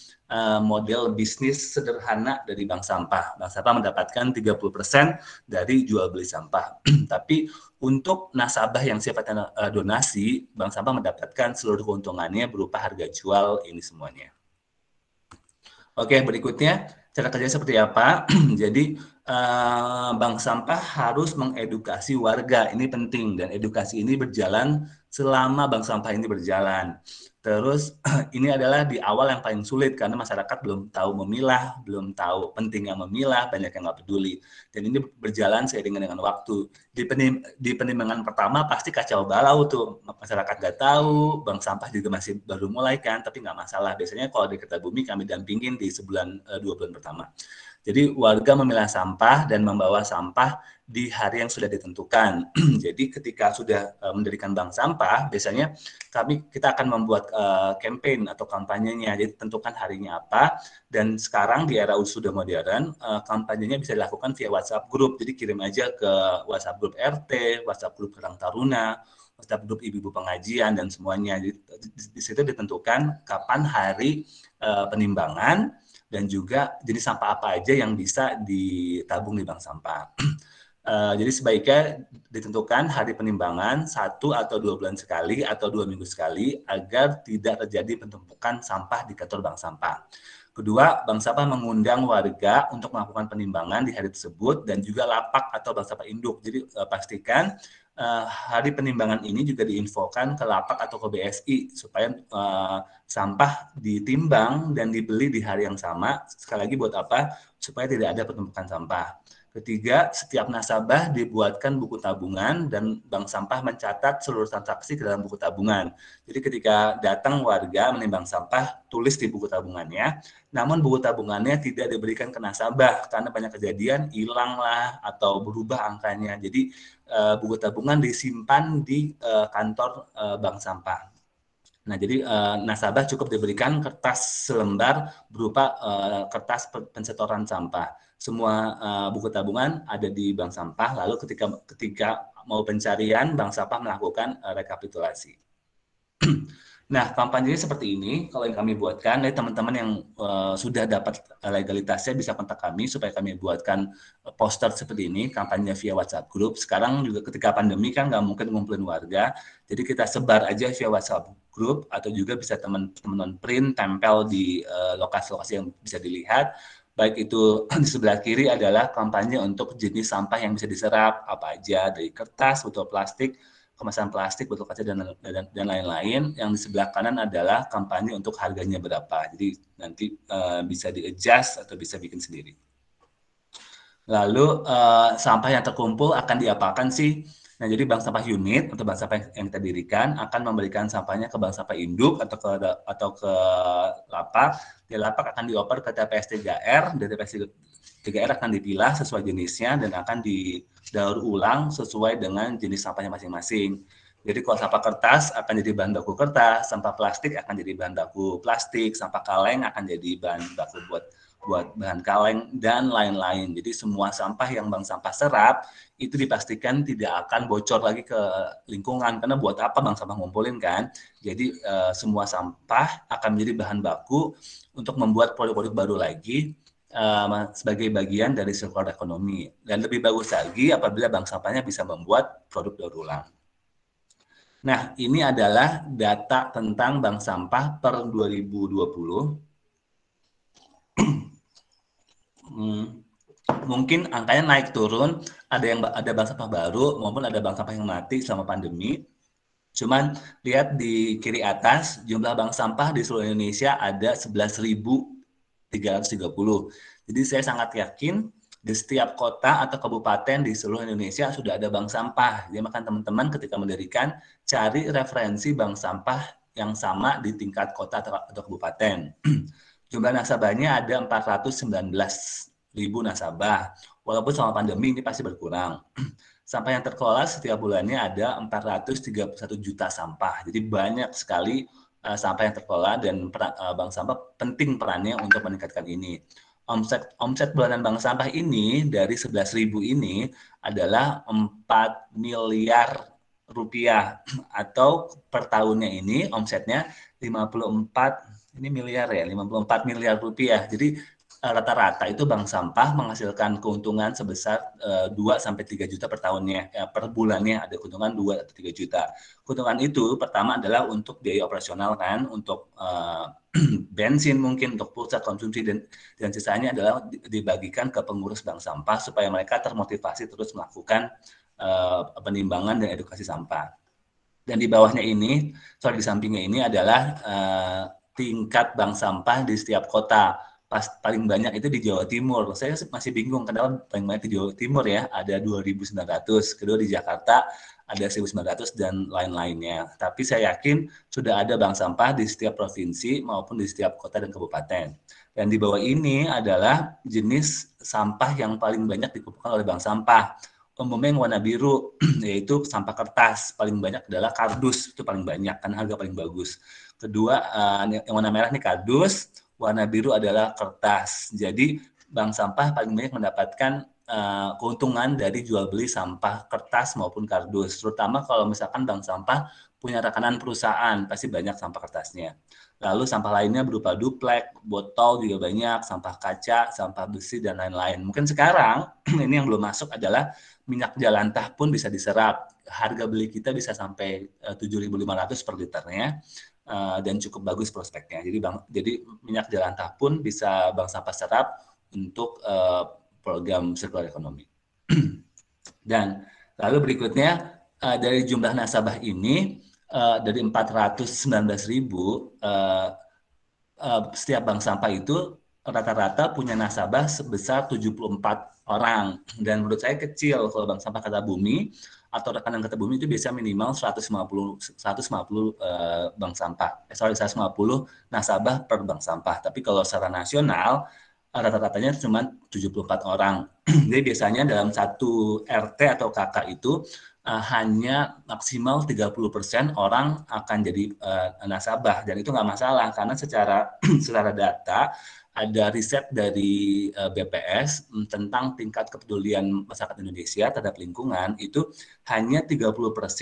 Speaker 5: model bisnis sederhana dari bank sampah. Bank sampah mendapatkan 30% dari jual beli sampah. Tapi untuk nasabah yang sifatnya donasi, bank sampah mendapatkan seluruh keuntungannya berupa harga jual ini semuanya. Oke, berikutnya cara kerja seperti apa? Jadi bank sampah harus mengedukasi warga, ini penting, dan edukasi ini berjalan selama bank sampah ini berjalan. Terus ini adalah di awal yang paling sulit karena masyarakat belum tahu memilah, belum tahu pentingnya memilah, banyak yang nggak peduli. Dan ini berjalan seiring dengan waktu. Di penimbangan pertama pasti kacau balau tuh, masyarakat nggak tahu, bank sampah juga masih baru mulai kan, tapi nggak masalah. Biasanya kalau di Kertabumi kami dampingin di sebulan 2 bulan pertama. Jadi warga memilah sampah dan membawa sampah di hari yang sudah ditentukan. Jadi ketika sudah mendirikan bank sampah, biasanya kita akan membuat campaign atau kampanyenya. Jadi tentukan harinya apa. Dan sekarang di era sudah modern, kampanyenya bisa dilakukan via WhatsApp group. Jadi kirim aja ke WhatsApp group RT, WhatsApp group Karang Taruna, WhatsApp group ibu-ibu pengajian dan semuanya. Jadi di situ ditentukan kapan hari penimbangan, dan juga jenis sampah apa aja yang bisa ditabung di bank sampah. Jadi sebaiknya ditentukan hari penimbangan 1 atau 2 bulan sekali atau 2 minggu sekali agar tidak terjadi penumpukan sampah di kantor bank sampah. Kedua, bank sampah mengundang warga untuk melakukan penimbangan di hari tersebut dan juga lapak atau bank sampah induk. Jadi pastikan hari penimbangan ini juga diinfokan ke lapak atau ke BSI supaya sampah ditimbang dan dibeli di hari yang sama. Sekali lagi buat apa? Supaya tidak ada penumpukan sampah. Ketiga, setiap nasabah dibuatkan buku tabungan dan bank sampah mencatat seluruh transaksi ke dalam buku tabungan. Jadi ketika datang warga menimbang sampah, tulis di buku tabungannya, namun buku tabungannya tidak diberikan ke nasabah karena banyak kejadian hilang lah atau berubah angkanya. Jadi buku tabungan disimpan di kantor bank sampah. Nah, jadi nasabah cukup diberikan kertas selembar berupa kertas pensetoran sampah. Semua buku tabungan ada di bank sampah, lalu ketika mau pencarian, bank sampah melakukan rekapitulasi. Nah, kampanyenya seperti ini, kalau yang kami buatkan, dari teman-teman yang sudah dapat legalitasnya bisa kontak kami supaya kami buatkan poster seperti ini, kampanye via WhatsApp group. Sekarang juga ketika pandemi kan nggak mungkin ngumpulin warga, jadi kita sebar aja via WhatsApp group, atau juga bisa teman-teman print, tempel di lokasi-lokasi yang bisa dilihat. Baik itu di sebelah kiri adalah kampanye untuk jenis sampah yang bisa diserap, apa aja, dari kertas, botol plastik, kemasan plastik, botol kaca, dan lain-lain. Yang di sebelah kanan adalah kampanye untuk harganya berapa. Jadi nanti bisa di-adjust atau bisa bikin sendiri. Lalu sampah yang terkumpul akan diapakan sih? Nah, jadi bank sampah unit atau bank sampah yang kita dirikan akan memberikan sampahnya ke bank sampah induk atau ke lapak. Di lapak akan dioper ke TPS 3R, dari TPS 3R akan dipilah sesuai jenisnya dan akan didaur ulang sesuai dengan jenis sampahnya masing-masing. Jadi kalau sampah kertas akan jadi bahan baku kertas, sampah plastik akan jadi bahan baku plastik, sampah kaleng akan jadi bahan baku buat bahan kaleng, dan lain-lain. Jadi semua sampah yang bank sampah serap itu dipastikan tidak akan bocor lagi ke lingkungan, karena buat apa bank sampah ngumpulin kan. Jadi semua sampah akan menjadi bahan baku untuk membuat produk-produk baru lagi sebagai bagian dari circular ekonomi. Dan lebih bagus lagi apabila bank sampahnya bisa membuat produk daur ulang. Nah, ini adalah data tentang bank sampah per 2020. Mungkin angkanya naik turun, ada bank sampah baru maupun ada bank sampah yang mati selama pandemi. Cuman lihat di kiri atas, jumlah bank sampah di seluruh Indonesia ada 11.330. Jadi saya sangat yakin di setiap kota atau kabupaten di seluruh Indonesia sudah ada bank sampah. Jadi maka teman-teman ketika mendirikan, cari referensi bank sampah yang sama di tingkat kota atau kabupaten. Jumlah nasabahnya ada 419.000 nasabah. Walaupun selama pandemi ini pasti berkurang. Sampah yang terkelola setiap bulannya ada 431 juta sampah. Jadi banyak sekali sampah yang terkelola dan bank sampah penting perannya untuk meningkatkan ini. Omset bulanan bank sampah ini dari 11.000 ini adalah 4 miliar rupiah, atau per tahunnya ini omsetnya 54 miliar rupiah. Jadi rata-rata itu bank sampah menghasilkan keuntungan sebesar 2-3 juta per tahunnya, per bulannya ada keuntungan 2-3 juta. Keuntungan itu pertama adalah untuk biaya operasional kan, untuk bensin mungkin, untuk pusat konsumsi, dan sisanya adalah dibagikan ke pengurus bank sampah supaya mereka termotivasi terus melakukan penimbangan dan edukasi sampah. Dan di bawahnya ini, di sampingnya ini adalah tingkat bank sampah di setiap kota. Paling banyak itu di Jawa Timur. Saya masih bingung kenapa paling banyak di Jawa Timur ya, ada 2.900. Kedua di Jakarta ada 1.900 dan lain-lainnya. Tapi saya yakin sudah ada bank sampah di setiap provinsi maupun di setiap kota dan kabupaten. Dan di bawah ini adalah jenis sampah yang paling banyak dikumpulkan oleh bank sampah. Umumnya yang warna biru, yaitu sampah kertas. Paling banyak adalah kardus, itu paling banyak, kan harga paling bagus. Kedua, yang warna merah ini kardus, warna biru adalah kertas. Jadi bank sampah paling banyak mendapatkan keuntungan dari jual beli sampah kertas maupun kardus. Terutama kalau misalkan bank sampah punya rekanan perusahaan, pasti banyak sampah kertasnya. Lalu sampah lainnya berupa duplek, botol juga banyak, sampah kaca, sampah besi, dan lain-lain. Mungkin sekarang, ini yang belum masuk adalah minyak jelantah pun bisa diserap. Harga beli kita bisa sampai 7.500 per liternya, dan cukup bagus prospeknya. Jadi minyak jelantah pun bisa bank sampah serap untuk program circular economy. Dan lalu berikutnya, dari jumlah nasabah ini, dari 419.000, setiap bank sampah itu rata-rata punya nasabah sebesar 74 orang. Dan menurut saya kecil kalau bank sampah Kertabumi atau rekanan Kertabumi itu biasa minimal 150 bank sampah. 150 nasabah per bank sampah. Tapi kalau secara nasional rata-ratanya cuma 74 orang. Jadi biasanya dalam satu RT atau KK itu hanya maksimal 30% orang akan jadi nasabah, dan itu nggak masalah karena secara data ada riset dari BPS tentang tingkat kepedulian masyarakat Indonesia terhadap lingkungan, itu hanya 30%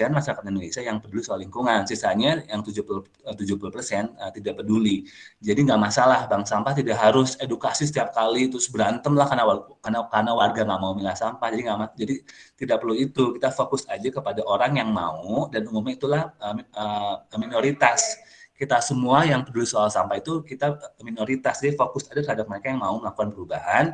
Speaker 5: masyarakat Indonesia yang peduli soal lingkungan, sisanya yang 70% tidak peduli. Jadi nggak masalah, bank sampah tidak harus edukasi setiap kali terus berantem lah karena warga nggak mau milah sampah. Jadi tidak perlu itu, kita fokus aja kepada orang yang mau, dan umumnya itulah minoritas. Kita semua yang peduli soal sampah itu kita minoritas, jadi fokus aja terhadap mereka yang mau melakukan perubahan.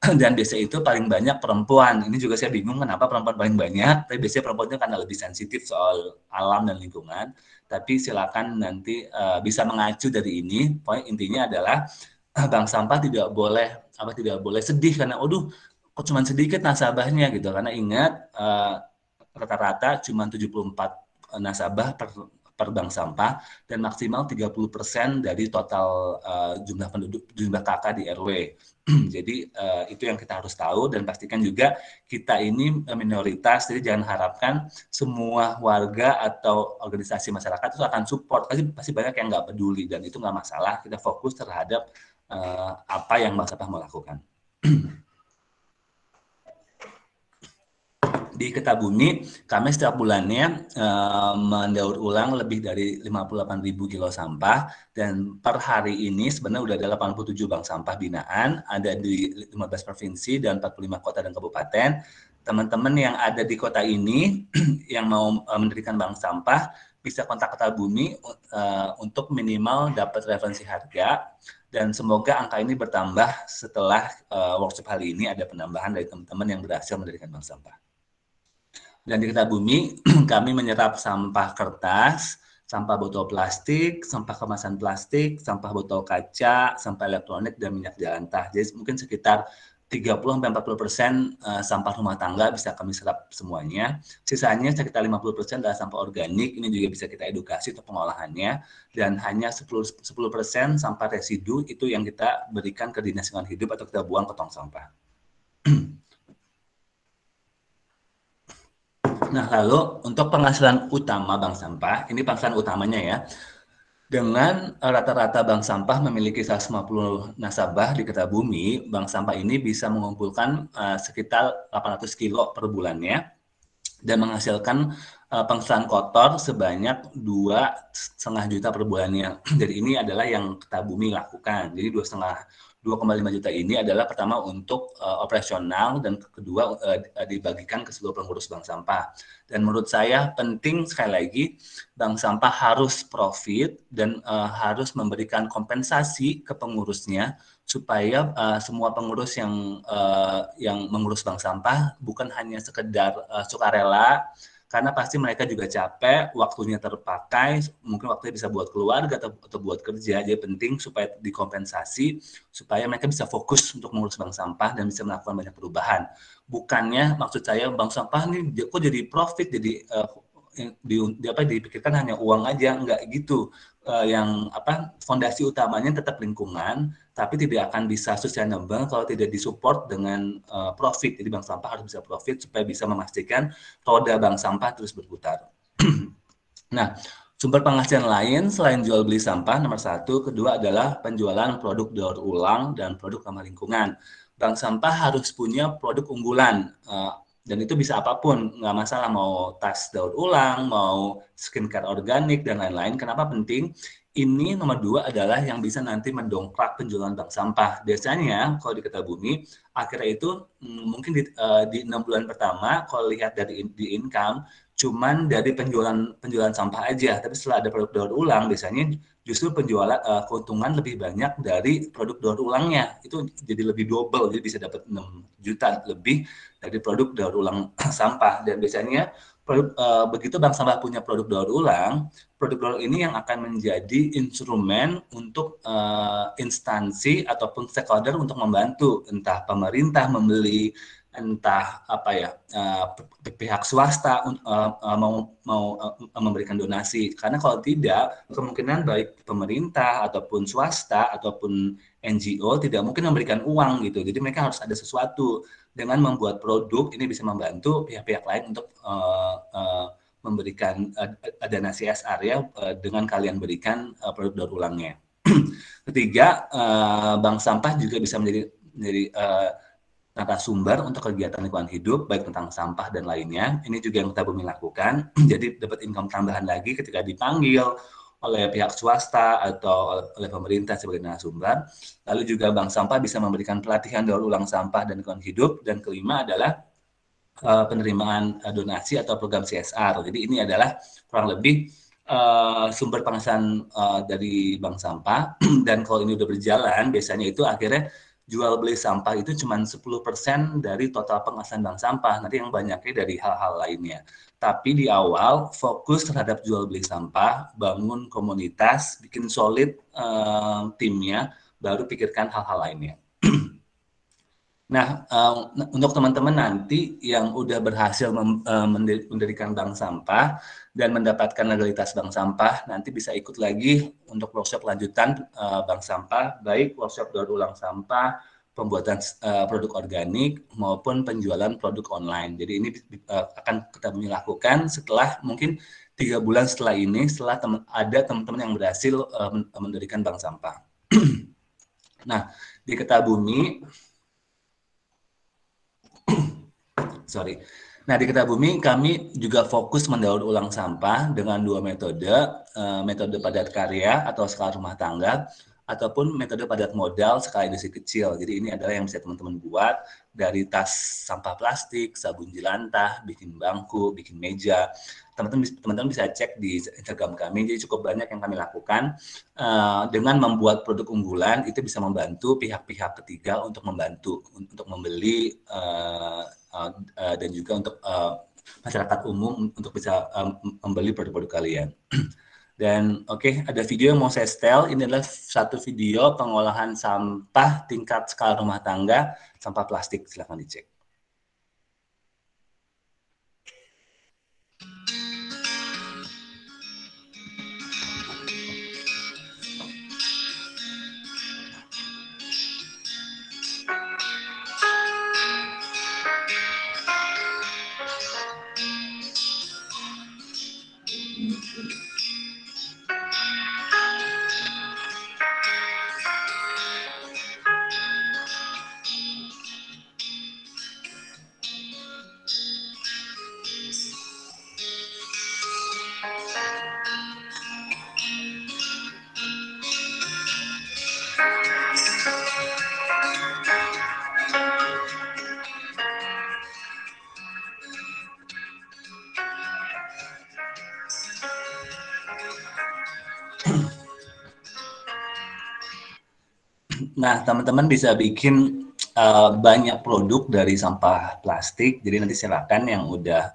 Speaker 5: Dan biasanya itu paling banyak perempuan. Ini juga saya bingung kenapa perempuan paling banyak, tapi biasanya perempuan itu karena lebih sensitif soal alam dan lingkungan. Tapi silakan nanti bisa mengacu dari ini. Poin intinya adalah bank sampah tidak boleh sedih karena kok cuma sedikit nasabahnya gitu. Karena ingat rata-rata cuma 74 nasabah per bank sampah, dan maksimal 30% dari total jumlah penduduk, jumlah KK di RW. Jadi itu yang kita harus tahu, dan pastikan juga kita ini minoritas, jadi jangan harapkan semua warga atau organisasi masyarakat itu akan support. Pasti banyak yang nggak peduli, dan itu nggak masalah, kita fokus terhadap apa yang bank sampah mau lakukan. Di Kertabumi, kami setiap bulannya mendaur ulang lebih dari 58.000 kilo sampah, dan per hari ini sebenarnya udah ada 87 bank sampah binaan, ada di 15 provinsi dan 45 kota dan kabupaten. Teman-teman yang ada di kota ini yang mau mendirikan bank sampah bisa kontak Kertabumi untuk minimal dapat referensi harga, dan semoga angka ini bertambah setelah workshop hari ini ada penambahan dari teman-teman yang berhasil mendirikan bank sampah. Dan di Kertabumi, kami menyerap sampah kertas, sampah botol plastik, sampah kemasan plastik, sampah botol kaca, sampah elektronik, dan minyak jelantah. Jadi mungkin sekitar 30-40% sampah rumah tangga bisa kami serap semuanya. Sisanya sekitar 50% adalah sampah organik, ini juga bisa kita edukasi untuk pengolahannya. Dan hanya 10% sampah residu itu yang kita berikan ke Dinas Lingkungan Hidup atau kita buang ke tong sampah. Nah, lalu untuk penghasilan utama bank sampah, ini penghasilan utamanya ya. Dengan rata-rata bank sampah memiliki 150 nasabah di Kertabumi, bank sampah ini bisa mengumpulkan sekitar 800 kilo per bulannya dan menghasilkan penghasilan kotor sebanyak 2,5 juta per bulannya. Jadi ini adalah yang Kertabumi lakukan. Jadi 2,5 juta ini adalah pertama untuk operasional dan kedua dibagikan ke seluruh pengurus bank sampah. Dan menurut saya penting sekali lagi bank sampah harus profit dan harus memberikan kompensasi ke pengurusnya supaya semua pengurus yang mengurus bank sampah bukan hanya sekedar sukarela, karena pasti mereka juga capek, waktunya terpakai, mungkin waktunya bisa buat keluarga atau buat kerja. Jadi penting supaya dikompensasi, supaya mereka bisa fokus untuk mengurus bank sampah dan bisa melakukan banyak perubahan. Bukannya maksud saya bank sampah ini kok jadi profit, jadi dipikirkan hanya uang aja, enggak gitu. Yang fondasi utamanya tetap lingkungan, tapi tidak akan bisa sustainable kalau tidak disupport dengan profit. Jadi bank sampah harus bisa profit supaya bisa memastikan roda bank sampah terus berputar. Nah, sumber penghasilan lain selain jual beli sampah nomor 1, kedua adalah penjualan produk daur ulang dan produk ramah lingkungan. Bank sampah harus punya produk unggulan. Dan itu bisa apapun, nggak masalah mau tas daur ulang, mau skincare organik, dan lain-lain. Kenapa penting? Ini nomor 2 adalah yang bisa nanti mendongkrak penjualan bank sampah. Biasanya kalau di Kertabumi, akhirnya itu mungkin di 6 bulan pertama, kalau lihat dari income, cuman dari penjualan sampah aja. Tapi setelah ada produk daur ulang, biasanya justru penjualan keuntungan lebih banyak dari produk daur ulangnya. Itu jadi lebih double, jadi bisa dapat 6 juta lebih dari produk daur ulang sampah. Dan biasanya begitu bank sampah punya produk daur ulang ini yang akan menjadi instrumen untuk instansi ataupun stakeholder untuk membantu, entah pemerintah membeli, entah pihak swasta mau memberikan donasi. Karena kalau tidak, kemungkinan baik pemerintah ataupun swasta ataupun NGO tidak mungkin memberikan uang gitu. Jadi mereka harus ada sesuatu. Dengan membuat produk ini bisa membantu pihak-pihak lain untuk memberikan dana CSR ya, dengan kalian berikan produk daur ulangnya. Ketiga, bank sampah juga bisa menjadi narasumber untuk kegiatan lingkungan hidup, baik tentang sampah dan lainnya. Ini juga yang Kertabumi lakukan. Jadi dapat income tambahan lagi ketika dipanggil oleh pihak swasta atau oleh pemerintah sebagai narasumber. Lalu juga bank sampah bisa memberikan pelatihan daur ulang sampah dan lingkungan hidup. Dan kelima adalah penerimaan donasi atau program CSR. Jadi ini adalah kurang lebih sumber penghasilan dari bank sampah. Dan kalau ini udah berjalan, biasanya itu akhirnya jual beli sampah itu cuma 10% dari total penghasilan bank sampah. Nanti yang banyaknya dari hal-hal lainnya. Tapi di awal fokus terhadap jual beli sampah, bangun komunitas, bikin solid timnya, baru pikirkan hal-hal lainnya. Nah, untuk teman-teman nanti yang udah berhasil mendirikan bank sampah dan mendapatkan legalitas bank sampah, nanti bisa ikut lagi untuk workshop lanjutan bank sampah, baik workshop daur ulang sampah, pembuatan produk organik, maupun penjualan produk online. Jadi ini akan kita lakukan setelah mungkin 3 bulan setelah ini, setelah ada teman-teman yang berhasil mendirikan bank sampah. Nah, di Kertabumi, Nah, di Kertabumi kami juga fokus mendaur ulang sampah dengan 2 metode, metode padat karya atau skala rumah tangga, ataupun metode padat modal skala industri kecil. Jadi ini adalah yang bisa teman-teman buat dari tas sampah plastik, sabun jelantah, bikin bangku, bikin meja. Teman-teman bisa cek di Instagram kami, jadi cukup banyak yang kami lakukan. Dengan membuat produk unggulan, itu bisa membantu pihak-pihak ketiga untuk membantu, untuk membeli, dan juga untuk masyarakat umum untuk bisa membeli produk-produk kalian. Dan oke, ada video yang mau saya setel. Ini adalah satu video pengolahan sampah tingkat skala rumah tangga, sampah plastik. Silahkan dicek. Nah, teman-teman bisa bikin banyak produk dari sampah plastik. Jadi nanti silakan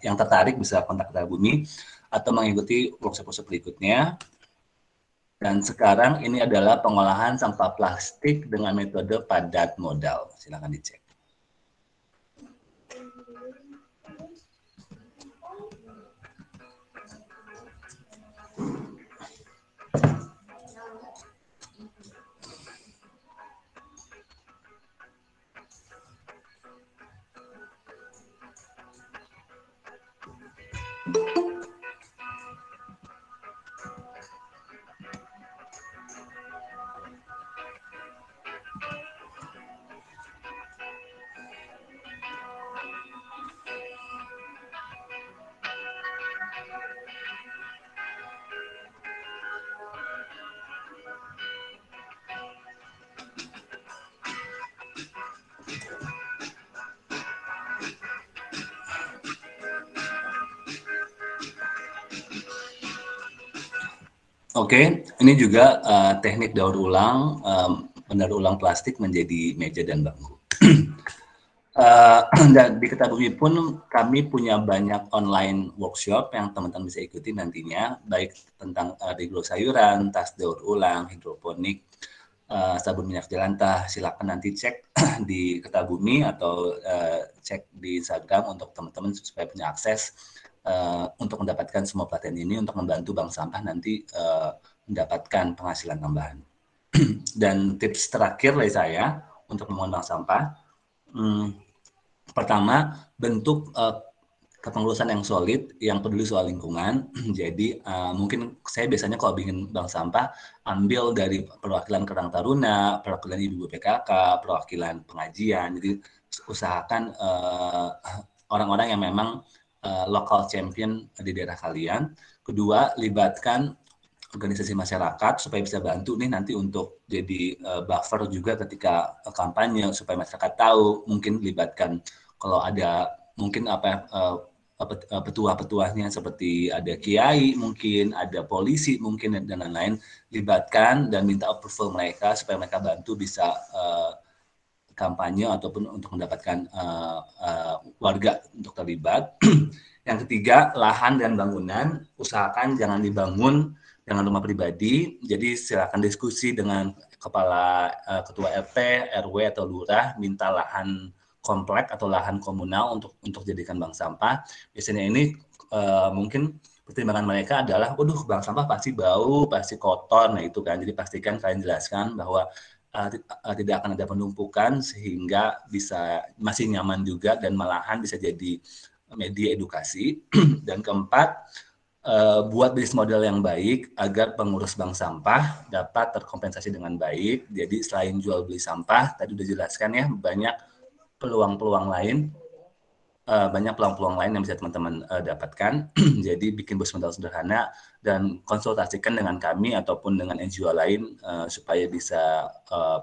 Speaker 5: yang tertarik bisa kontak Kata Bumi atau mengikuti workshop-workshop berikutnya. Dan sekarang ini adalah pengolahan sampah plastik dengan metode padat modal. Silakan dicek. Oke, ini juga teknik daur ulang, mendaur ulang plastik menjadi meja dan bangku. Dan di Kata Bumi pun kami punya banyak online workshop yang teman-teman bisa ikuti nantinya, baik tentang regrow sayuran, tas daur ulang, hidroponik, sabun minyak jelantah. Silakan nanti cek di Kata Bumi atau cek di Instagram untuk teman-teman supaya punya akses untuk mendapatkan semua pelatihan ini untuk membantu bank sampah nanti mendapatkan penghasilan tambahan. Dan tips terakhir dari saya untuk membangun bank sampah, pertama, bentuk kepengurusan yang solid, yang peduli soal lingkungan. Jadi mungkin saya biasanya kalau bikin bank sampah, ambil dari perwakilan Karang Taruna, perwakilan Ibu PKK, perwakilan pengajian. Jadi usahakan orang-orang yang memang local champion di daerah kalian. Kedua, libatkan organisasi masyarakat supaya bisa bantu nih nanti untuk jadi buffer juga ketika kampanye supaya masyarakat tahu. Mungkin libatkan kalau ada mungkin petuah-petuahnya seperti ada kiai, mungkin ada polisi, mungkin dan lain-lain, libatkan dan minta approval mereka supaya mereka bantu bisa kampanye ataupun untuk mendapatkan warga untuk terlibat. Yang ketiga, lahan dan bangunan, usahakan jangan dibangun dengan rumah pribadi. Jadi silakan diskusi dengan kepala ketua RT, RW atau lurah, minta lahan komplek atau lahan komunal untuk jadikan bank sampah. Biasanya ini mungkin pertimbangan mereka adalah, waduh, bank sampah pasti bau, pasti kotor. Nah itu kan, jadi pastikan kalian jelaskan bahwa tidak akan ada penumpukan sehingga bisa masih nyaman juga dan malahan bisa jadi media edukasi. Dan keempat, buat bisnis model yang baik agar pengurus bank sampah dapat terkompensasi dengan baik. Jadi selain jual beli sampah, tadi udah jelaskan ya, banyak peluang-peluang lain yang bisa teman-teman dapatkan. Jadi bikin bisnis model sederhana dan konsultasikan dengan kami ataupun dengan NGO lain supaya bisa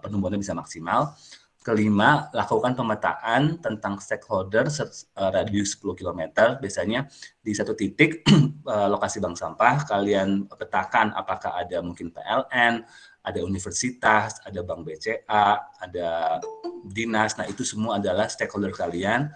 Speaker 5: penumbuhannya bisa maksimal. Kelima, lakukan pemetaan tentang stakeholder radius 10 km. Biasanya di satu titik lokasi bank sampah, kalian petakan apakah ada mungkin PLN, ada universitas, ada bank BCA, ada dinas. Nah itu semua adalah stakeholder kalian.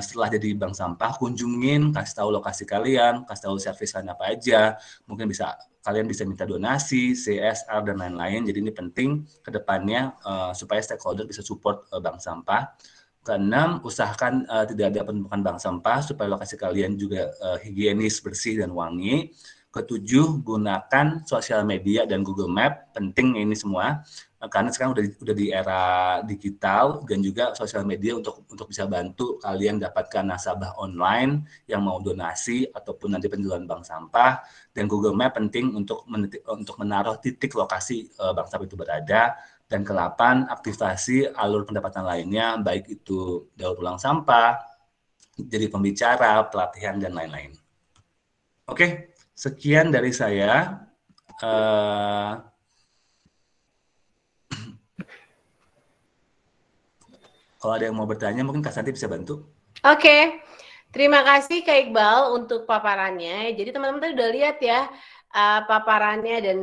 Speaker 5: setelah jadi bank sampah, kunjungin, kasih tahu lokasi kalian, kasih tahu servis kalian apa aja, mungkin kalian bisa minta donasi, CSR dan lain-lain. Jadi ini penting ke depannya supaya stakeholder bisa support bank sampah. Keenam, usahakan tidak ada penumpukan bank sampah supaya lokasi kalian juga higienis, bersih dan wangi. Ketujuh, gunakan sosial media dan Google Map, penting ini semua karena sekarang udah di era digital dan juga sosial media untuk bisa bantu kalian dapatkan nasabah online yang mau donasi ataupun nanti penjualan bank sampah. Dan Google Map penting untuk menaruh titik lokasi bank sampah itu berada. Dan ke-8, aktivasi alur pendapatan lainnya, baik itu daur ulang sampah, jadi pembicara, pelatihan dan lain-lain. Oke, sekian dari saya. Kalau ada yang mau bertanya, mungkin Kak Santi bisa bantu.
Speaker 2: Oke, terima kasih Kak Iqbal untuk paparannya. Jadi teman-teman tadi udah lihat ya paparannya dan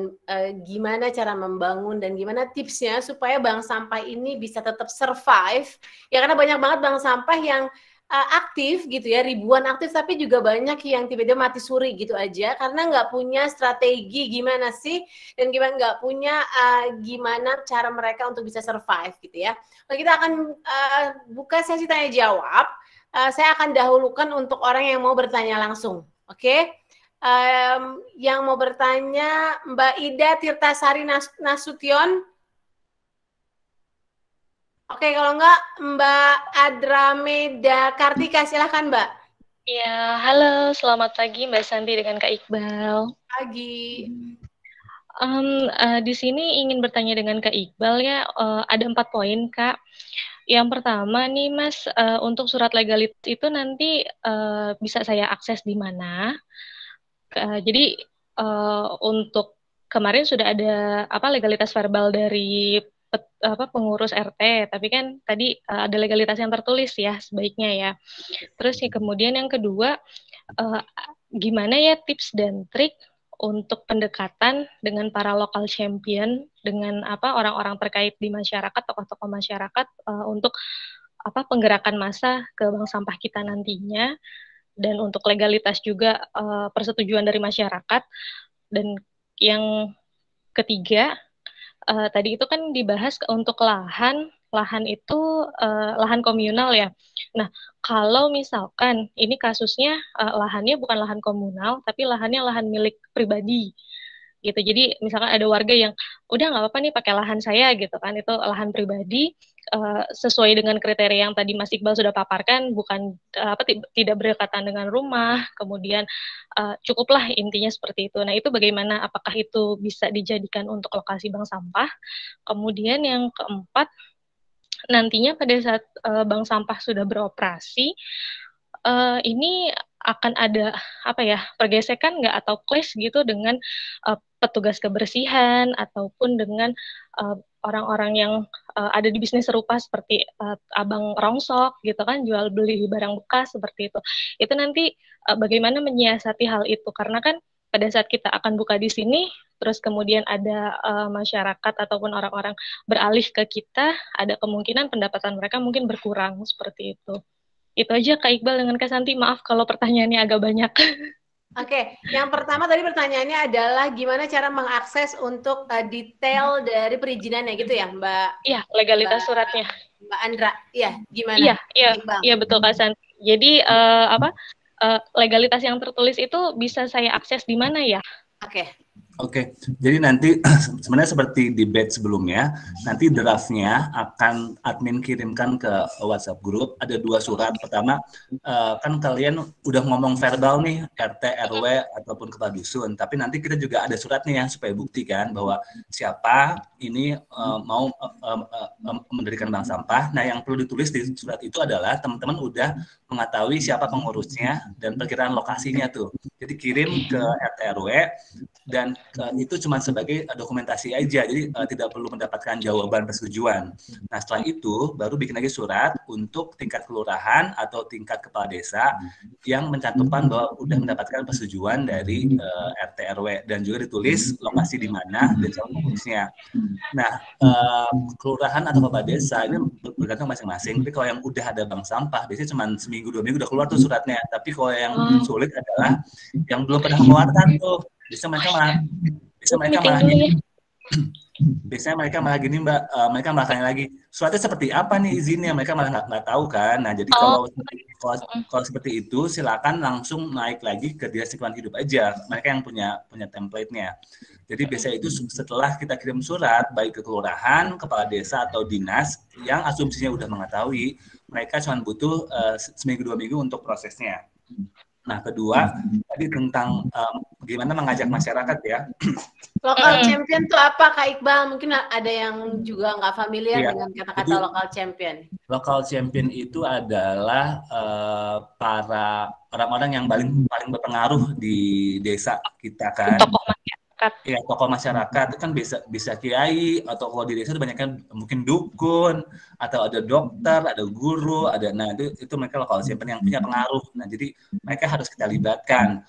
Speaker 2: gimana cara membangun dan gimana tipsnya supaya bank sampah ini bisa tetap survive. Ya karena banyak banget bank sampah yang aktif gitu ya, ribuan aktif, tapi juga banyak yang tiba-tiba mati suri gitu aja karena nggak punya strategi gimana sih dan gimana nggak punya gimana cara mereka untuk bisa survive gitu ya. Nah, kita akan buka sesi tanya jawab. Saya akan dahulukan untuk orang yang mau bertanya langsung, oke? Yang mau bertanya Mbak Ida Tirtasari Nasution. Oke, kalau enggak Mbak Adrameda Kartika, silahkan Mbak.
Speaker 8: Ya, halo, selamat pagi Mbak Santi dengan Kak Iqbal.
Speaker 2: Pagi.
Speaker 8: Di sini ingin bertanya dengan Kak Iqbal ya, ada 4 poin Kak. Yang pertama nih Mas, untuk surat legalitas itu nanti bisa saya akses di mana? Jadi untuk kemarin sudah ada legalitas verbal dari pengurus RT, tapi kan tadi ada legalitas yang tertulis ya sebaiknya ya. Terus kemudian yang kedua, gimana ya tips dan trik untuk pendekatan dengan para local champion, dengan orang-orang terkait di masyarakat, tokoh-tokoh masyarakat untuk penggerakan massa ke bank sampah kita nantinya, dan untuk legalitas juga persetujuan dari masyarakat. Dan yang ketiga, tadi itu kan dibahas untuk lahan itu lahan komunal ya. Nah, kalau misalkan ini kasusnya lahannya bukan lahan komunal, tapi lahannya lahan milik pribadi gitu. Jadi misalkan ada warga yang udah nggak apa-apa nih pakai lahan saya gitu kan, itu lahan pribadi sesuai dengan kriteria yang tadi Mas Iqbal sudah paparkan, bukan tidak berdekatan dengan rumah, kemudian cukuplah intinya seperti itu. Nah, itu bagaimana, apakah itu bisa dijadikan untuk lokasi bank sampah? Kemudian yang keempat, nantinya pada saat bank sampah sudah beroperasi, ini akan ada pergesekan nggak atau clash gitu dengan petugas kebersihan ataupun dengan orang-orang yang ada di bisnis serupa seperti abang rongsok gitu kan, jual beli barang bekas seperti itu. Itu nanti bagaimana menyiasati hal itu, karena kan pada saat kita akan buka di sini, terus kemudian ada masyarakat ataupun orang-orang beralih ke kita, ada kemungkinan pendapatan mereka mungkin berkurang seperti itu. Itu aja Kak Iqbal dengan Kak Santi, maaf kalau pertanyaannya agak banyak.
Speaker 2: Oke, yang pertama tadi pertanyaannya adalah gimana cara mengakses untuk detail dari perizinannya gitu ya, Mbak?
Speaker 8: Iya, legalitas suratnya.
Speaker 2: Mbak Andra, iya, gimana?
Speaker 8: Iya betul Kak Santi. Jadi legalitas yang tertulis itu bisa saya akses di mana ya?
Speaker 5: Oke, jadi nanti sebenarnya seperti di batch sebelumnya, nanti draftnya akan admin kirimkan ke WhatsApp grup. Ada 2 surat. Pertama, kan kalian udah ngomong verbal nih, RT, RW, ataupun kepala dusun. Tapi nanti kita juga ada surat nih ya, supaya buktikan bahwa siapa ini mau mendirikan bank sampah. Nah, yang perlu ditulis di surat itu adalah teman-teman udah mengetahui siapa pengurusnya dan perkiraan lokasinya tuh. Jadi kirim ke RT, RW, dan itu cuma sebagai dokumentasi aja, jadi tidak perlu mendapatkan jawaban persetujuan. Nah, setelah itu baru bikin lagi surat untuk tingkat kelurahan atau tingkat kepala desa yang mencantumkan bahwa udah mendapatkan persetujuan dari RT RW, dan juga ditulis lokasi di mana dan siapa pengurusnya. Nah, kelurahan atau kepala desa ini bergantung masing-masing. Tapi kalau yang udah ada bank sampah, biasanya cuma seminggu 2 minggu udah keluar tuh suratnya. Tapi kalau yang sulit adalah yang belum pernah mengeluarkan tuh. Biasanya mereka malah gini. Biasanya mereka malah gini Mbak, mereka malah tanya lagi, suratnya seperti apa nih izinnya? Mereka malah nggak tahu kan. Nah jadi kalau seperti itu silakan langsung naik lagi ke Dinas Lingkungan Hidup aja. Mereka yang punya template-nya. Jadi biasanya itu setelah kita kirim surat baik ke kelurahan, kepala desa atau dinas yang asumsinya udah mengetahui, mereka cuma butuh seminggu 2 minggu untuk prosesnya. Nah, kedua, tadi tentang gimana mengajak masyarakat ya.
Speaker 2: Local champion itu apa, Kak Iqbal? Mungkin ada yang juga nggak familiar dengan kata-kata local champion.
Speaker 5: Local champion itu adalah para orang-orang yang paling berpengaruh di desa kita kan.
Speaker 8: Tokoh masyarakat.
Speaker 5: Ya, tokoh masyarakat itu kan bisa kiai, atau kalau di desa itu banyak kan mungkin dukun, atau ada dokter, ada guru, nah itu mereka local champion yang punya pengaruh. Nah jadi mereka harus kita libatkan.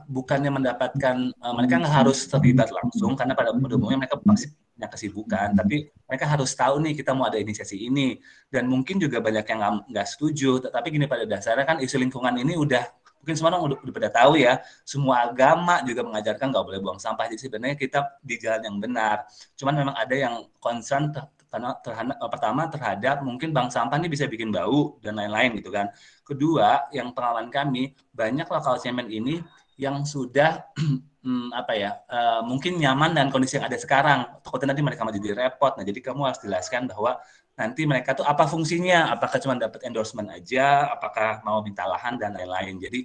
Speaker 5: Bukannya mendapatkan, mereka nggak harus terlibat langsung karena pada umumnya mereka pasti punya kesibukan, tapi mereka harus tahu nih kita mau ada inisiasi ini. Dan mungkin juga banyak yang nggak setuju, tapi gini, pada dasarnya kan isu lingkungan ini mungkin semua orang udah pada tahu ya, semua agama juga mengajarkan nggak boleh buang sampah. Jadi sebenarnya kita di jalan yang benar. Cuman memang ada yang concern pertama terhadap mungkin bank sampah ini bisa bikin bau dan lain-lain gitu kan. Kedua, yang pengalaman kami, banyak local champion ini yang sudah mungkin nyaman dengan kondisi yang ada sekarang. Takutnya nanti mereka mau jadi repot. Nah, jadi kamu harus jelaskan bahwa nanti mereka tuh apa fungsinya, apakah cuma dapat endorsement aja, apakah mau minta lahan dan lain-lain. Jadi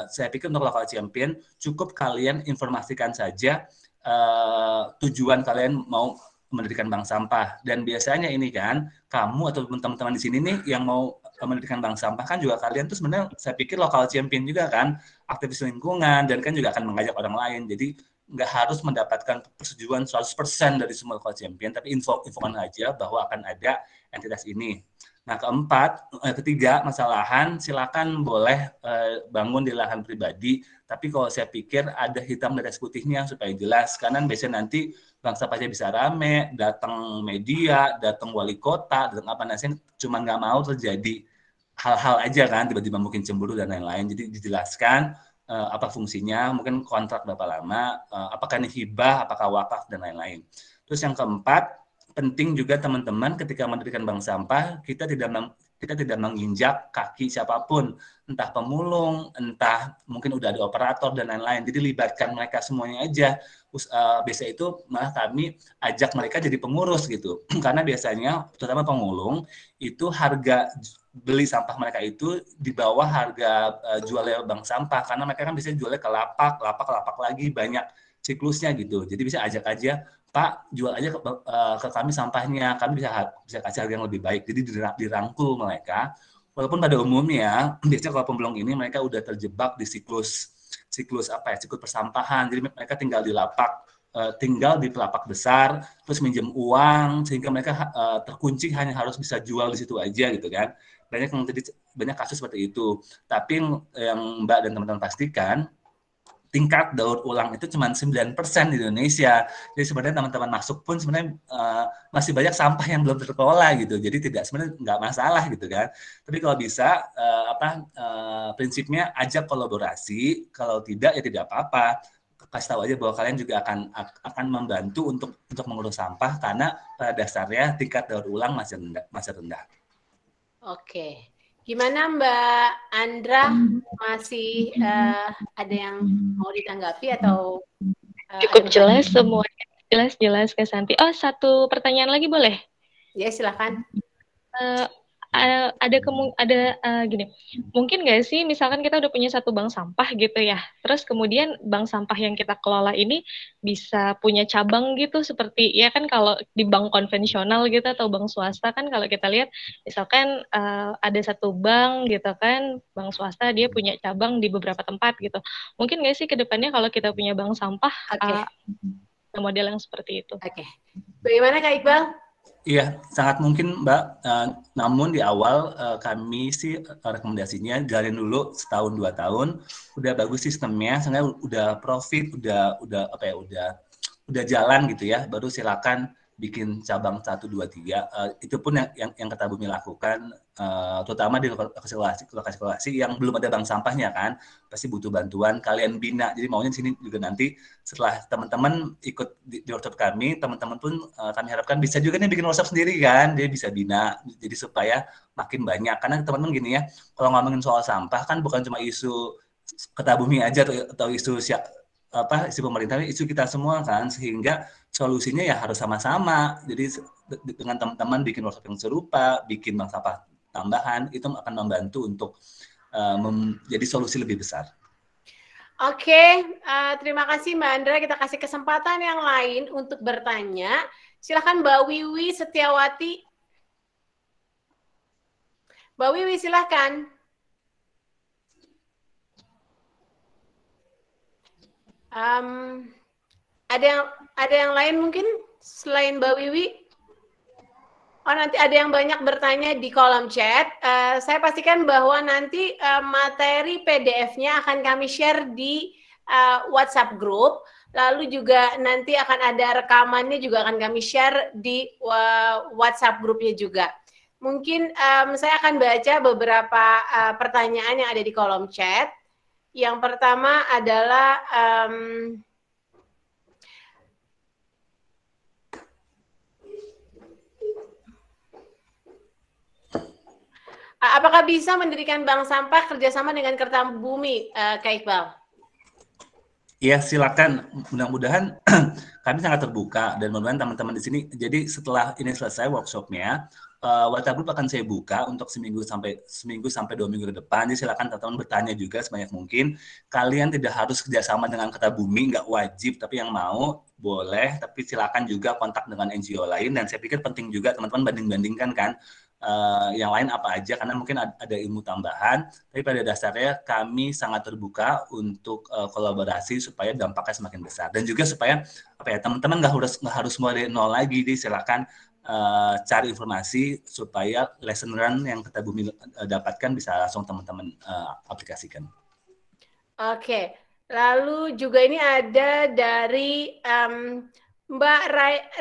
Speaker 5: saya pikir untuk local champion cukup kalian informasikan saja tujuan kalian mau mendirikan bank sampah. Dan biasanya ini kan kamu atau teman-teman di sini nih yang mau mendirikan bank sampah kan juga kalian tuh sebenarnya saya pikir local champion juga kan, aktivis lingkungan, dan kan juga akan mengajak orang lain. Jadi nggak harus mendapatkan persetujuan 100% dari semua local champion, tapi infokan aja bahwa akan ada entitas ini. Nah, ketiga, masalah lahan, silakan boleh bangun di lahan pribadi, tapi kalau saya pikir ada hitam di atas putihnya supaya jelas, karena biasanya nanti bank sampahnya bisa rame, datang media, datang wali kota, datang apa namanya, cuma nggak mau terjadi hal-hal aja kan, tiba-tiba mungkin cemburu dan lain-lain. Jadi dijelaskan apa fungsinya, mungkin kontrak berapa lama, apakah ini hibah, apakah wakaf, dan lain-lain. Terus yang keempat, penting juga teman-teman ketika mendirikan bank sampah, kita tidak menginjak kaki siapapun, entah pemulung, entah mungkin udah ada operator, dan lain-lain. Jadi libatkan mereka semuanya aja. Biasa itu malah kami ajak mereka jadi pengurus gitu. Karena biasanya, terutama pemulung, itu harga beli sampah mereka itu di bawah harga jualnya bank sampah, karena mereka kan bisa jualnya ke lapak lagi, banyak siklusnya gitu. Jadi bisa ajak aja, Pak, jual aja ke kami sampahnya, kami bisa kasih harga yang lebih baik. Jadi dirangkul mereka. Walaupun pada umumnya biasanya kalau pemulung ini mereka udah terjebak di siklus persampahan. Jadi mereka tinggal di pelapak besar, terus minjem uang, sehingga mereka terkunci hanya harus bisa jual di situ aja gitu kan. Banyak kasus seperti itu. Tapi yang Mbak dan teman-teman pastikan, tingkat daur ulang itu cuma 9% di Indonesia. Jadi sebenarnya teman-teman masuk pun sebenarnya masih banyak sampah yang belum terkelola gitu. Jadi sebenarnya nggak masalah gitu kan. Tapi kalau bisa prinsipnya ajak kolaborasi. Kalau tidak ya tidak apa-apa. Kasih tahu aja bahwa kalian juga akan membantu untuk mengurus sampah, karena pada dasarnya tingkat daur ulang masih rendah.
Speaker 2: Oke. Gimana Mbak Andra, masih ada yang mau ditanggapi atau
Speaker 8: cukup jelas semuanya? Jelas Kak Santi. Oh, satu pertanyaan lagi boleh?
Speaker 2: Ya, silakan.
Speaker 8: Gini, mungkin nggak sih misalkan kita udah punya satu bank sampah gitu ya, terus kemudian bank sampah yang kita kelola ini bisa punya cabang gitu, seperti ya kan kalau di bank konvensional gitu atau bank swasta kan kalau kita lihat misalkan ada satu bank gitu kan, bank swasta dia punya cabang di beberapa tempat gitu. Mungkin nggak sih ke depannya kalau kita punya bank sampah model yang seperti itu?
Speaker 2: Oke. Bagaimana Kak Iqbal?
Speaker 5: Iya, sangat mungkin Mbak. Namun di awal kami sih rekomendasinya jalin dulu 1-2 tahun, udah bagus sistemnya, sehingga udah profit, udah jalan gitu ya. Baru silakan bikin cabang 1, 2, 3. Itu pun yang Kertabumi lakukan, terutama di lokasi-lokasi yang belum ada bank sampahnya kan, pasti butuh bantuan, kalian bina. Jadi maunya di sini juga nanti setelah teman-teman ikut di workshop kami, teman-teman pun kami harapkan bisa juga nih bikin workshop sendiri kan, dia bisa bina, jadi supaya makin banyak. Karena teman-teman gini ya, kalau ngomongin soal sampah kan bukan cuma isu Kertabumi aja atau isu isu pemerintah, isu kita semua kan, sehingga solusinya ya harus sama-sama. Jadi dengan teman-teman bikin workshop yang serupa, bikin bank sampah tambahan, itu akan membantu untuk menjadi solusi lebih besar.
Speaker 2: Oke, terima kasih Mbak Andra. Kita kasih kesempatan yang lain untuk bertanya. Silakan Mbak Wiwi Setiawati. Mbak Wiwi silakan. Ada yang lain mungkin selain Mbak Wiwi? Oh, nanti ada yang banyak bertanya di kolom chat. Saya pastikan bahwa nanti materi PDF-nya akan kami share di WhatsApp group. Lalu juga nanti akan ada rekamannya juga akan kami share di WhatsApp grupnya juga. Mungkin saya akan baca beberapa pertanyaan yang ada di kolom chat. Yang pertama adalah apakah bisa mendirikan bank sampah kerjasama dengan Kertabumi, Kak Iqbal?
Speaker 5: Ya, silakan. Mudah-mudahan kami sangat terbuka dan mudah-mudahan teman-teman di sini. Jadi setelah ini selesai workshopnya, WhatsApp group akan saya buka untuk seminggu sampai 2 minggu ke depan. Jadi silakan teman-teman bertanya juga sebanyak mungkin. Kalian tidak harus kerjasama dengan Kertabumi, nggak wajib. Tapi yang mau boleh. Tapi silakan juga kontak dengan NGO lain. Dan saya pikir penting juga teman-teman banding-bandingkan kan. Yang lain apa aja, karena mungkin ada ilmu tambahan, tapi pada dasarnya kami sangat terbuka untuk kolaborasi supaya dampaknya semakin besar, dan juga supaya teman-teman nggak harus mulai dari nol lagi. Jadi silakan cari informasi supaya lesson learn yang Kertabumi dapatkan bisa langsung teman-teman aplikasikan.
Speaker 2: Oke, lalu juga ini ada dari Mbak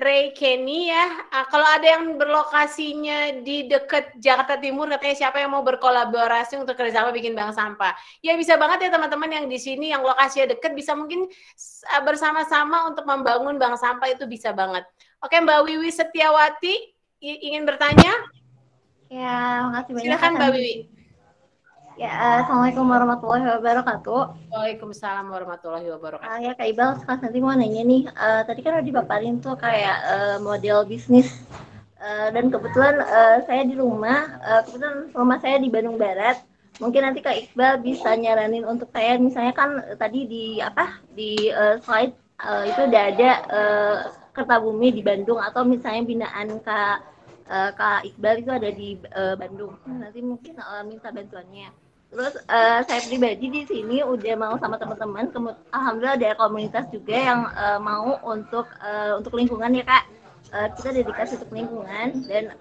Speaker 2: Ray Kenny ya, kalau ada yang berlokasinya di dekat Jakarta Timur, katanya siapa yang mau berkolaborasi untuk kerjasama bikin bank sampah. Ya bisa banget ya teman-teman yang di sini yang lokasinya dekat, bisa mungkin bersama-sama untuk membangun bank sampah, itu bisa banget. Oke, Mbak Wiwi Setiawati ingin bertanya?
Speaker 4: Ya, makasih banyak.
Speaker 2: Silakan Mbak Wiwi.
Speaker 4: Ya, Assalamualaikum warahmatullahi wabarakatuh.
Speaker 2: Waalaikumsalam warahmatullahi wabarakatuh.
Speaker 4: Ya, Kak Iqbal, nanti mau nanya nih, tadi kan udah dipaparin tuh kayak model bisnis, dan kebetulan saya di rumah, kebetulan rumah saya di Bandung Barat. Mungkin nanti Kak Iqbal bisa nyaranin untuk saya, misalnya kan tadi di slide itu udah ada Kertabumi di Bandung, atau misalnya binaan Kak Iqbal itu ada di Bandung. Nanti mungkin minta bantuannya. Terus saya pribadi di sini udah mau sama teman-teman, alhamdulillah ada komunitas juga yang mau untuk lingkungan ya Kak. Kita dedikasi untuk lingkungan, dan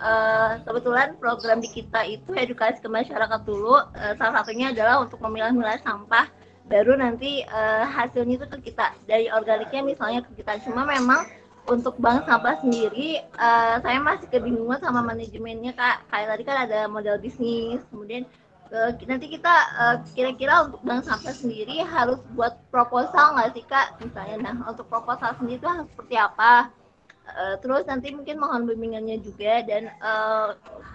Speaker 4: kebetulan program di kita itu edukasi ke masyarakat dulu. Salah satunya adalah untuk memilah-milah sampah, baru nanti hasilnya itu ke kita, dari organiknya misalnya ke kita. Cuma memang untuk bank sampah sendiri, saya masih kebingungan sama manajemennya Kak. Kayak tadi kan ada model bisnis, kemudian nanti kita kira-kira untuk bank sampah sendiri harus buat proposal nggak sih Kak? Misalnya, nah untuk proposal sendiri itu harus seperti apa? Terus nanti mungkin mohon bimbingannya juga, dan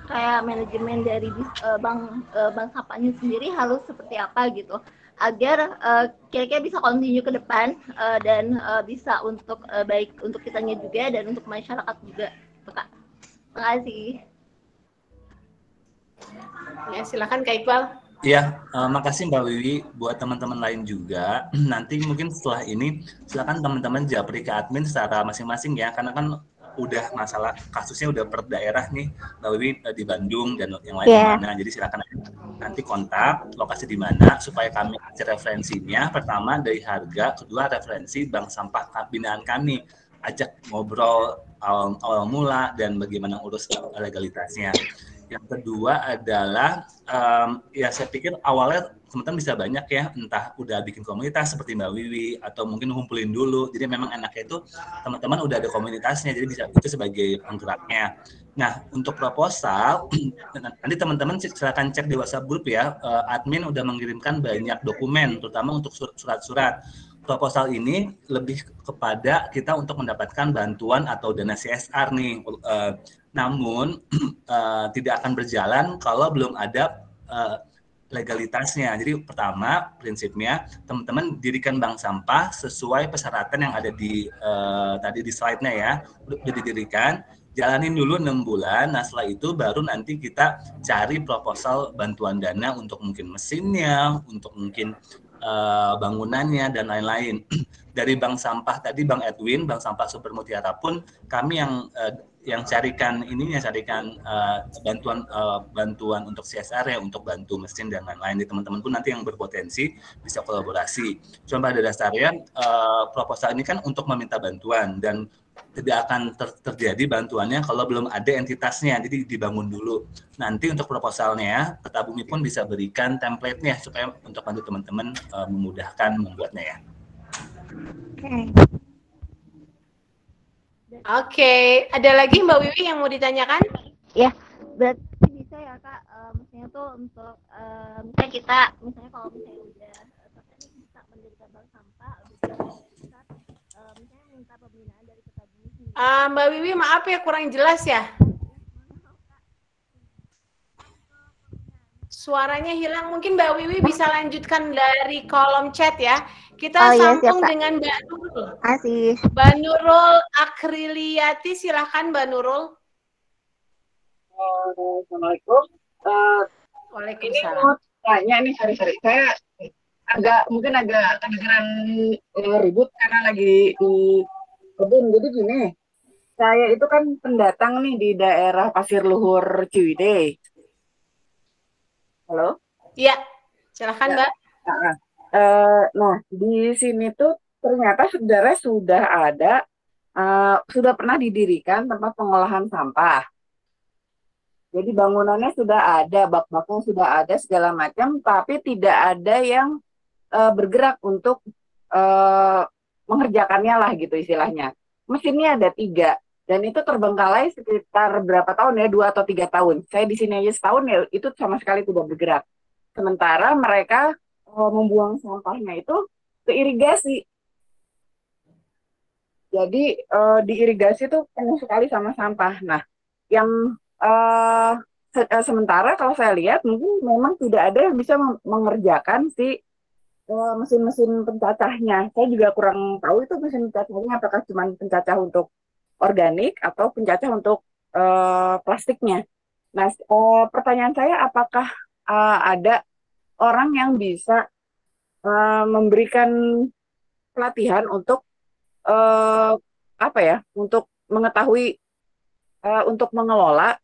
Speaker 4: kayak manajemen dari bank sampahnya sendiri harus seperti apa gitu, agar kira-kira bisa continue ke depan, dan bisa untuk baik untuk kitanya juga dan untuk masyarakat juga, Kak. Terima kasih.
Speaker 2: Ya, silakan Kak Iqbal.
Speaker 5: Ya, makasih Mbak Wiwi. Buat teman-teman lain juga, nanti mungkin setelah ini silakan teman-teman japri ke admin secara masing-masing ya, karena kan udah masalah kasusnya udah per daerah nih Mbak Wiwi, di Bandung dan yang lain di mana. Jadi silakan nanti kontak lokasi di mana supaya kami kasih referensinya. Pertama dari harga, kedua referensi bank sampah binaan kami. Ajak ngobrol awal mula dan bagaimana urus legalitasnya. Yang kedua adalah ya saya pikir awalnya teman-teman bisa banyak ya, entah udah bikin komunitas seperti Mbak Wiwi atau mungkin ngumpulin dulu. Jadi memang enaknya itu teman-teman udah ada komunitasnya, jadi bisa itu sebagai penggeraknya. Nah, untuk proposal nanti teman-teman silakan cek di WhatsApp grup ya. Admin udah mengirimkan banyak dokumen, terutama untuk surat-surat. Proposal ini lebih kepada kita untuk mendapatkan bantuan atau dana CSR nih. Namun tidak akan berjalan kalau belum ada legalitasnya. Jadi pertama prinsipnya teman-teman dirikan bank sampah sesuai persyaratan yang ada di tadi di slide-nya ya. Udah didirikan, jalanin dulu 6 bulan. Nah setelah itu baru nanti kita cari proposal bantuan dana untuk mungkin mesinnya, untuk mungkin bangunannya dan lain-lain. Dari bank sampah tadi Bang Edwin, bank sampah Sumber Mutiara pun kami yang carikan bantuan untuk CSR ya, untuk bantu mesin dan lain-lain. Di teman-teman pun nanti yang berpotensi bisa kolaborasi. Cuma pada dasarnya proposal ini kan untuk meminta bantuan dan tidak akan terjadi bantuannya kalau belum ada entitasnya, jadi dibangun dulu. Nanti untuk proposalnya, Petabumi pun bisa berikan template-nya supaya untuk bantu teman-teman memudahkan membuatnya ya.
Speaker 2: Oke, ada lagi Mbak Wiwi yang mau ditanyakan?
Speaker 4: Ya, berarti bisa ya Kak, misalnya tuh untuk misalnya kita, misalnya kalau misalnya udah selesai bisa mendirikan bank sampah, bisa misalnya minta pembinaan dari Petabumi.
Speaker 2: Mbak Wiwi, maaf ya kurang jelas ya. Suaranya hilang. Mungkin Mbak Wiwi bisa lanjutkan dari kolom chat ya. Kita sambung dengan Mbak Nurul.
Speaker 4: Asih.
Speaker 2: Mbak Nurul Akriliati, silahkan Mbak Nurul.
Speaker 9: Assalamualaikum.
Speaker 2: Waalaikumsalam.
Speaker 9: Ini mau tanya nih, sorry. Saya mungkin agak kedengeran ribut karena lagi di kebun. Jadi gini, saya itu kan pendatang nih di daerah Pasir Luhur Ciwidey. Halo?
Speaker 2: Iya, silahkan Mbak.
Speaker 9: Nah, di sini tuh ternyata sebenarnya sudah pernah didirikan tempat pengolahan sampah. Jadi bangunannya sudah ada, bak-baknya sudah ada segala macam, tapi tidak ada yang bergerak untuk mengerjakannya lah gitu istilahnya. Mesinnya ada 3 dan itu terbengkalai sekitar berapa tahun ya, 2 atau 3 tahun. Saya di sini aja setahun ya, itu sama sekali tidak bergerak. Sementara mereka membuang sampahnya itu ke irigasi. Jadi di irigasi itu penuh sekali sama sampah. Nah, yang sementara kalau saya lihat mungkin memang tidak ada yang bisa mengerjakan si mesin-mesin pencacahnya. Saya juga kurang tahu itu mesin pencacahnya apakah cuma pencacah untuk organik atau pencacah untuk plastiknya. Nah, pertanyaan saya apakah ada orang yang bisa memberikan pelatihan untuk untuk mengetahui untuk mengelola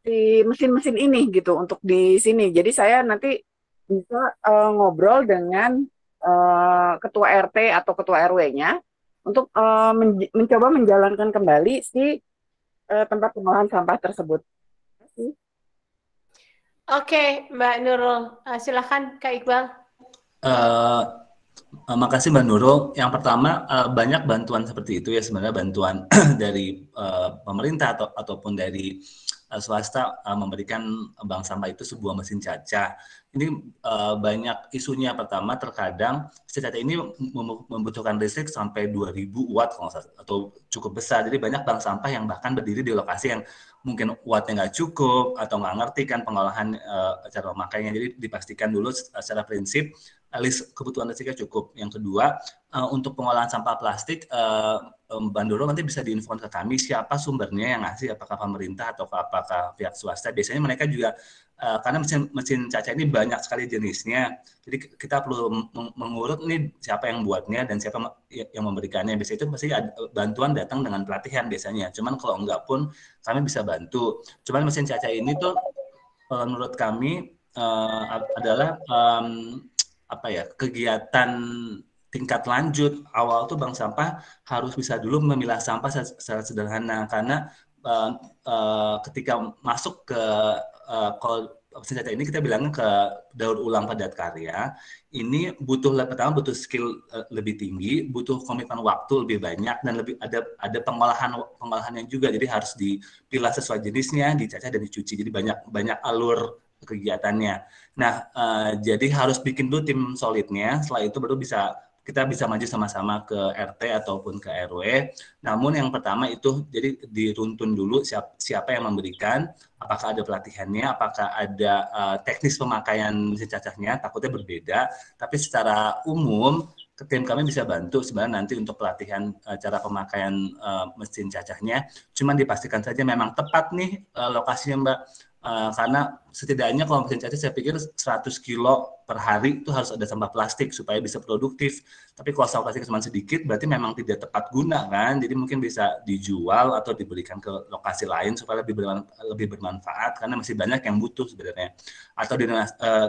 Speaker 9: si mesin-mesin ini gitu untuk di sini. Jadi saya nanti bisa ngobrol dengan ketua RT atau ketua RW-nya untuk mencoba menjalankan kembali si tempat pengolahan sampah tersebut.
Speaker 2: Oke, Mbak Nurul, silakan Kak Iqbal.
Speaker 5: Makasih Mbak Nurul. Yang pertama banyak bantuan seperti itu ya, sebenarnya bantuan dari pemerintah ataupun dari swasta memberikan bank sampah itu sebuah mesin cacah. Ini banyak isunya. Pertama, terkadang mesin cacah ini membutuhkan listrik sampai 2000 watt atau cukup besar. Jadi banyak bank sampah yang bahkan berdiri di lokasi yang mungkin wattnya nggak cukup atau nggak ngerti kan pengolahan cara memakainya. Jadi dipastikan dulu secara prinsip kebutuhan listriknya cukup. Yang kedua, untuk pengolahan sampah plastik, Mbak Nurul nanti bisa diinfokan ke kami siapa sumbernya yang ngasih, apakah pemerintah atau apakah pihak swasta. Biasanya mereka juga karena mesin cacah ini banyak sekali jenisnya, jadi kita perlu mengurut nih siapa yang buatnya dan siapa yang memberikannya. Biasanya itu pasti bantuan datang dengan pelatihan biasanya. Cuman kalau enggak pun kami bisa bantu. Cuman mesin cacah ini tuh menurut kami adalah kegiatan tingkat lanjut. Awal tuh bank sampah harus bisa dulu memilah sampah secara sederhana, karena ketika masuk ke kalau mesin cacah ini kita bilangnya ke daur ulang padat karya, ini pertama butuh skill lebih tinggi, butuh komitmen waktu lebih banyak, dan lebih ada pengolahannya juga. Jadi harus dipilah sesuai jenisnya, dicacah dan dicuci. Jadi banyak alur kegiatannya. Nah, jadi harus bikin dulu tim solidnya. Setelah itu baru kita bisa maju sama-sama ke RT ataupun ke RW. Namun yang pertama itu jadi diruntun dulu siapa yang memberikan, apakah ada pelatihannya, apakah ada teknis pemakaian mesin cacahnya, takutnya berbeda. Tapi secara umum tim kami bisa bantu sebenarnya nanti untuk pelatihan cara pemakaian mesin cacahnya. Cuman dipastikan saja memang tepat nih lokasinya, Mbak. Karena setidaknya kalau mesin cacah saya pikir 100 kilo per hari itu harus ada sampah plastik supaya bisa produktif. Tapi kalau sampah plastik cuma sedikit berarti memang tidak tepat guna kan. Jadi mungkin bisa dijual atau diberikan ke lokasi lain supaya lebih bermanfaat karena masih banyak yang butuh sebenarnya. Atau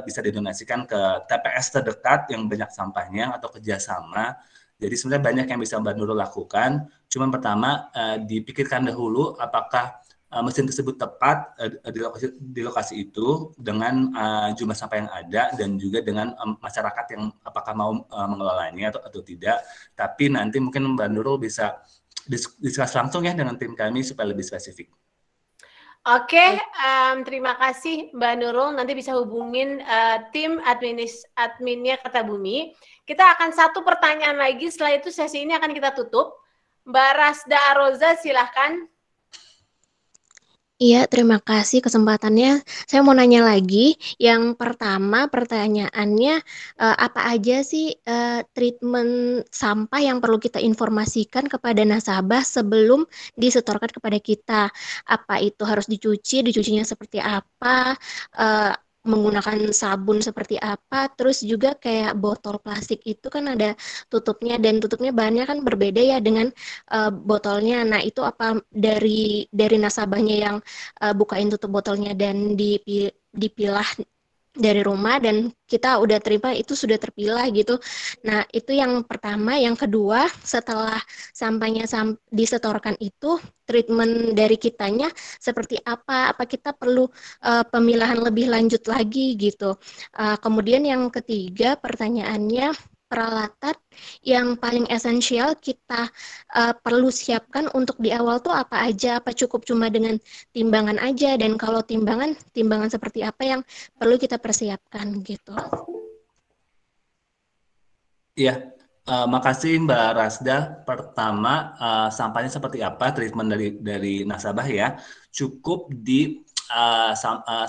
Speaker 5: bisa didonasikan ke TPS terdekat yang banyak sampahnya atau kerjasama. Jadi sebenarnya banyak yang bisa Mbak Nurul lakukan. Cuman pertama dipikirkan dahulu apakah mesin tersebut tepat di lokasi itu dengan jumlah sampah yang ada dan juga dengan masyarakat yang apakah mau mengelolanya atau tidak. Tapi nanti mungkin Mbak Nurul bisa diskusi langsung ya dengan tim kami supaya lebih spesifik.
Speaker 2: Oke, terima kasih Mbak Nurul. Nanti bisa hubungin tim adminnya Kertabumi. Kita akan satu pertanyaan lagi. Setelah itu sesi ini akan kita tutup. Mbak Rasda Aroza, silahkan.
Speaker 4: Iya, terima kasih kesempatannya. Saya mau nanya lagi. Yang pertama pertanyaannya, apa aja sih treatment sampah yang perlu kita informasikan kepada nasabah sebelum disetorkan kepada kita? Apa itu harus dicucinya seperti apa? Menggunakan sabun seperti apa, terus juga kayak botol plastik itu kan ada tutupnya dan tutupnya bahannya kan berbeda ya dengan botolnya. Nah itu apa dari nasabahnya yang bukain tutup botolnya dan dipilah dari rumah dan kita udah terima itu sudah terpilah gitu. Nah itu yang pertama. Yang kedua, setelah sampahnya disetorkan itu treatment dari kitanya seperti apa? Apa kita perlu pemilahan lebih lanjut lagi gitu? Kemudian yang ketiga pertanyaannya, peralatan yang paling esensial kita perlu siapkan untuk di awal tuh apa aja? Apa cukup cuma dengan timbangan aja? Dan kalau timbangan seperti apa yang perlu kita persiapkan gitu?
Speaker 5: Iya, makasih Mbak Rasda. Pertama, sampahnya seperti apa? Treatment dari nasabah ya. Cukup di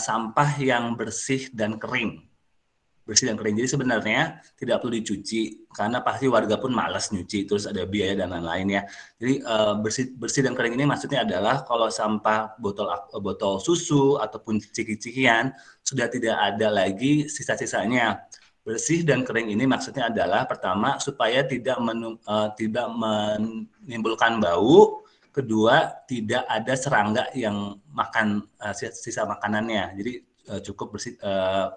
Speaker 5: sampah yang bersih dan kering. Jadi sebenarnya tidak perlu dicuci karena pasti warga pun malas nyuci, terus ada biaya dan lain-lain ya. Jadi bersih dan kering ini maksudnya adalah kalau sampah botol susu ataupun ciki-cikian sudah tidak ada lagi sisa-sisanya. Bersih dan kering ini maksudnya adalah pertama supaya tidak menimbulkan bau, kedua tidak ada serangga yang makan sisa makanannya. Jadi cukup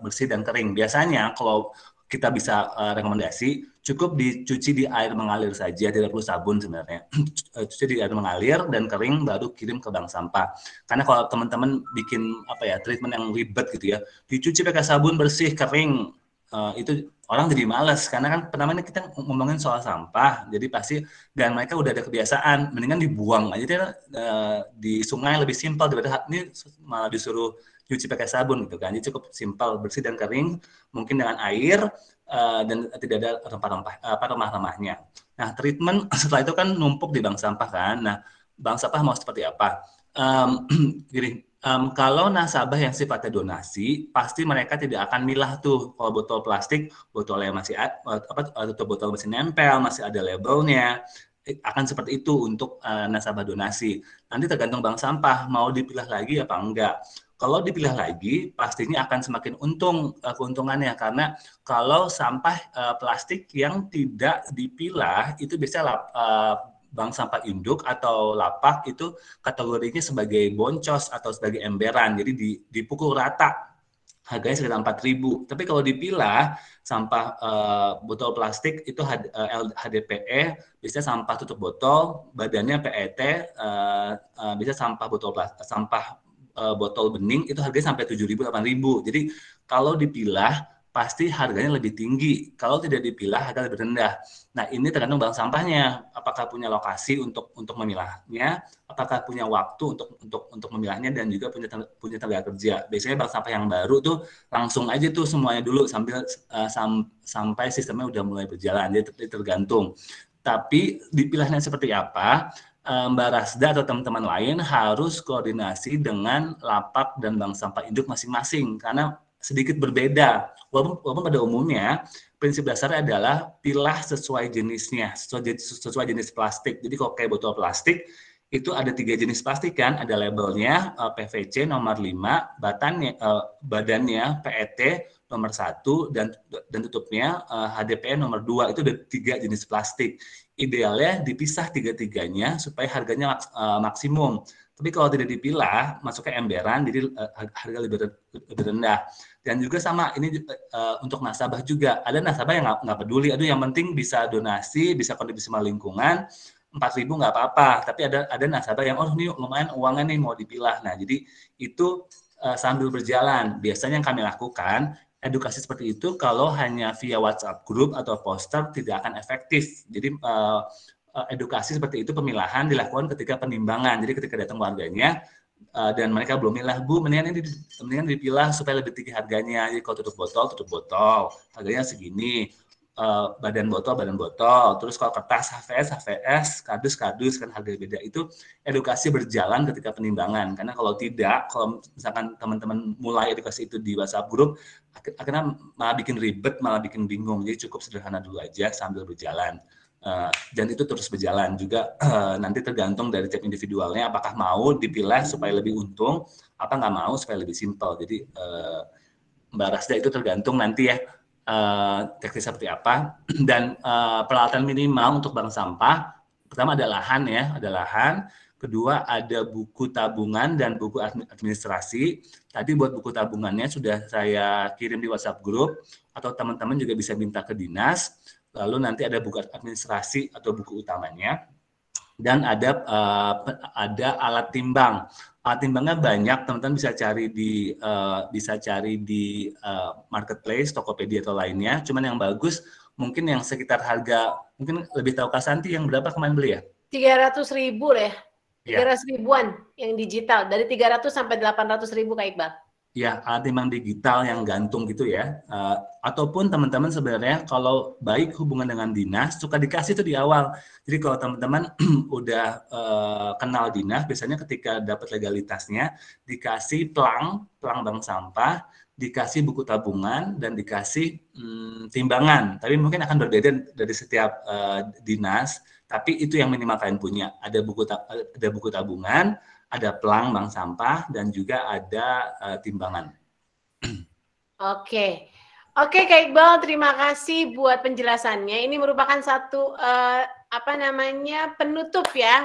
Speaker 5: bersih dan kering. Biasanya kalau kita bisa rekomendasi cukup dicuci di air mengalir saja, tidak perlu sabun sebenarnya. Cuci di air mengalir dan kering baru kirim ke bank sampah. Karena kalau teman-teman bikin treatment yang ribet gitu ya, dicuci pakai sabun bersih kering, itu orang jadi malas karena kan pertamanya kita ngomongin soal sampah, jadi pasti dan mereka udah ada kebiasaan mendingan dibuang aja di sungai lebih simpel daripada ini malah disuruh cuci pakai sabun gitu kan. Jadi cukup simpel, bersih dan kering, mungkin dengan air dan tidak ada remah-remahnya. Nah, treatment setelah itu kan numpuk di bank sampah kan. Nah, bank sampah mau seperti apa? Kalau nasabah yang sifatnya donasi, pasti mereka tidak akan milah tuh. Kalau botol plastik, botolnya masih atau botol masih nempel, masih ada labelnya, akan seperti itu untuk nasabah donasi. Nanti tergantung bank sampah mau dipilah lagi apa enggak. Kalau dipilah lagi, pastinya akan semakin keuntungannya karena kalau sampah plastik yang tidak dipilah itu biasanya bank sampah induk atau lapak itu kategorinya sebagai boncos atau sebagai emberan, jadi dipukul rata harganya sekitar 4.000. Tapi kalau dipilah sampah botol plastik itu HDPE, bisa sampah tutup botol, badannya PET, bisa sampah botol bening itu harganya sampai 7.000 8.000. Jadi kalau dipilah pasti harganya lebih tinggi. Kalau tidak dipilah harga lebih rendah. Nah, ini tergantung bank sampahnya, apakah punya lokasi untuk memilahnya, apakah punya waktu untuk memilahnya, dan juga punya tenaga kerja. Biasanya bank sampah yang baru tuh langsung aja tuh semuanya dulu sampai sistemnya udah mulai berjalan. Jadi tergantung. Tapi dipilahnya seperti apa? Mbak Rasda atau teman-teman lain harus koordinasi dengan lapak dan bank sampah induk masing-masing karena sedikit berbeda. Walaupun pada umumnya prinsip dasarnya adalah pilah sesuai jenisnya, sesuai jenis plastik. Jadi kalau kayak botol plastik itu ada 3 jenis plastik kan, ada labelnya PVC nomor 5, badannya PET nomor 1 dan tutupnya HDPE nomor 2. Itu ada 3 jenis plastik. Idealnya dipisah 3-3-nya supaya harganya maksimum. Tapi kalau tidak dipilah, masuknya emberan, jadi harga lebih rendah. Dan juga sama, ini untuk nasabah juga. Ada nasabah yang nggak peduli, aduh yang penting bisa donasi, bisa kontribusi sama lingkungan, 4.000 nggak apa-apa. Tapi ada nasabah yang, oh ini lumayan uangnya nih mau dipilah. Nah, jadi itu sambil berjalan. Biasanya yang kami lakukan, edukasi seperti itu kalau hanya via WhatsApp group atau poster tidak akan efektif. Jadi edukasi seperti itu pemilahan dilakukan ketika penimbangan. Jadi ketika datang warganya dan mereka belum milah, Bu, mendingan dipilah supaya lebih tinggi harganya. Jadi kalau tutup botol, harganya segini. Badan botol. Terus kalau kertas HVS, kardus kan harga beda. Itu edukasi berjalan ketika penimbangan. Karena kalau tidak, kalau misalkan teman-teman mulai edukasi itu di WhatsApp group, akhirnya malah bikin ribet, malah bikin bingung. Jadi cukup sederhana dulu aja sambil berjalan. Dan itu terus berjalan juga. Nanti tergantung dari tiap individualnya apakah mau dipilah supaya lebih untung, apa nggak mau supaya lebih simpel. Jadi Mbak Rasda itu tergantung nanti ya teknis seperti apa. Dan peralatan minimal untuk bank sampah, pertama ada lahan ya, ada lahan. Kedua ada buku tabungan dan buku administrasi. Tadi buat buku tabungannya sudah saya kirim di WhatsApp group, atau teman-teman juga bisa minta ke dinas. Lalu nanti ada buku administrasi atau buku utamanya, dan ada alat timbang. Alat timbangnya banyak, teman-teman bisa cari di marketplace, Tokopedia atau lainnya. Cuman yang bagus mungkin yang sekitar harga, mungkin lebih tahu Kak Santi yang berapa kemarin beli ya?
Speaker 2: 300.000 deh. 300 ribuan yang digital, dari 300 sampai 800.000 Kak Iqbal.
Speaker 5: Ya, alat timbang digital yang gantung gitu ya. Ataupun teman-teman sebenarnya kalau baik hubungan dengan dinas, suka dikasih itu di awal. Jadi kalau teman-teman udah kenal dinas, biasanya ketika dapat legalitasnya, dikasih pelang bank sampah, dikasih buku tabungan, dan dikasih timbangan. Tapi mungkin akan berbeda dari setiap dinas, tapi itu yang minimal kalian punya. Ada buku tabungan, ada pelang bank sampah, dan juga ada timbangan.
Speaker 2: Oke, Kak Iqbal, terima kasih buat penjelasannya. Ini merupakan satu penutup ya.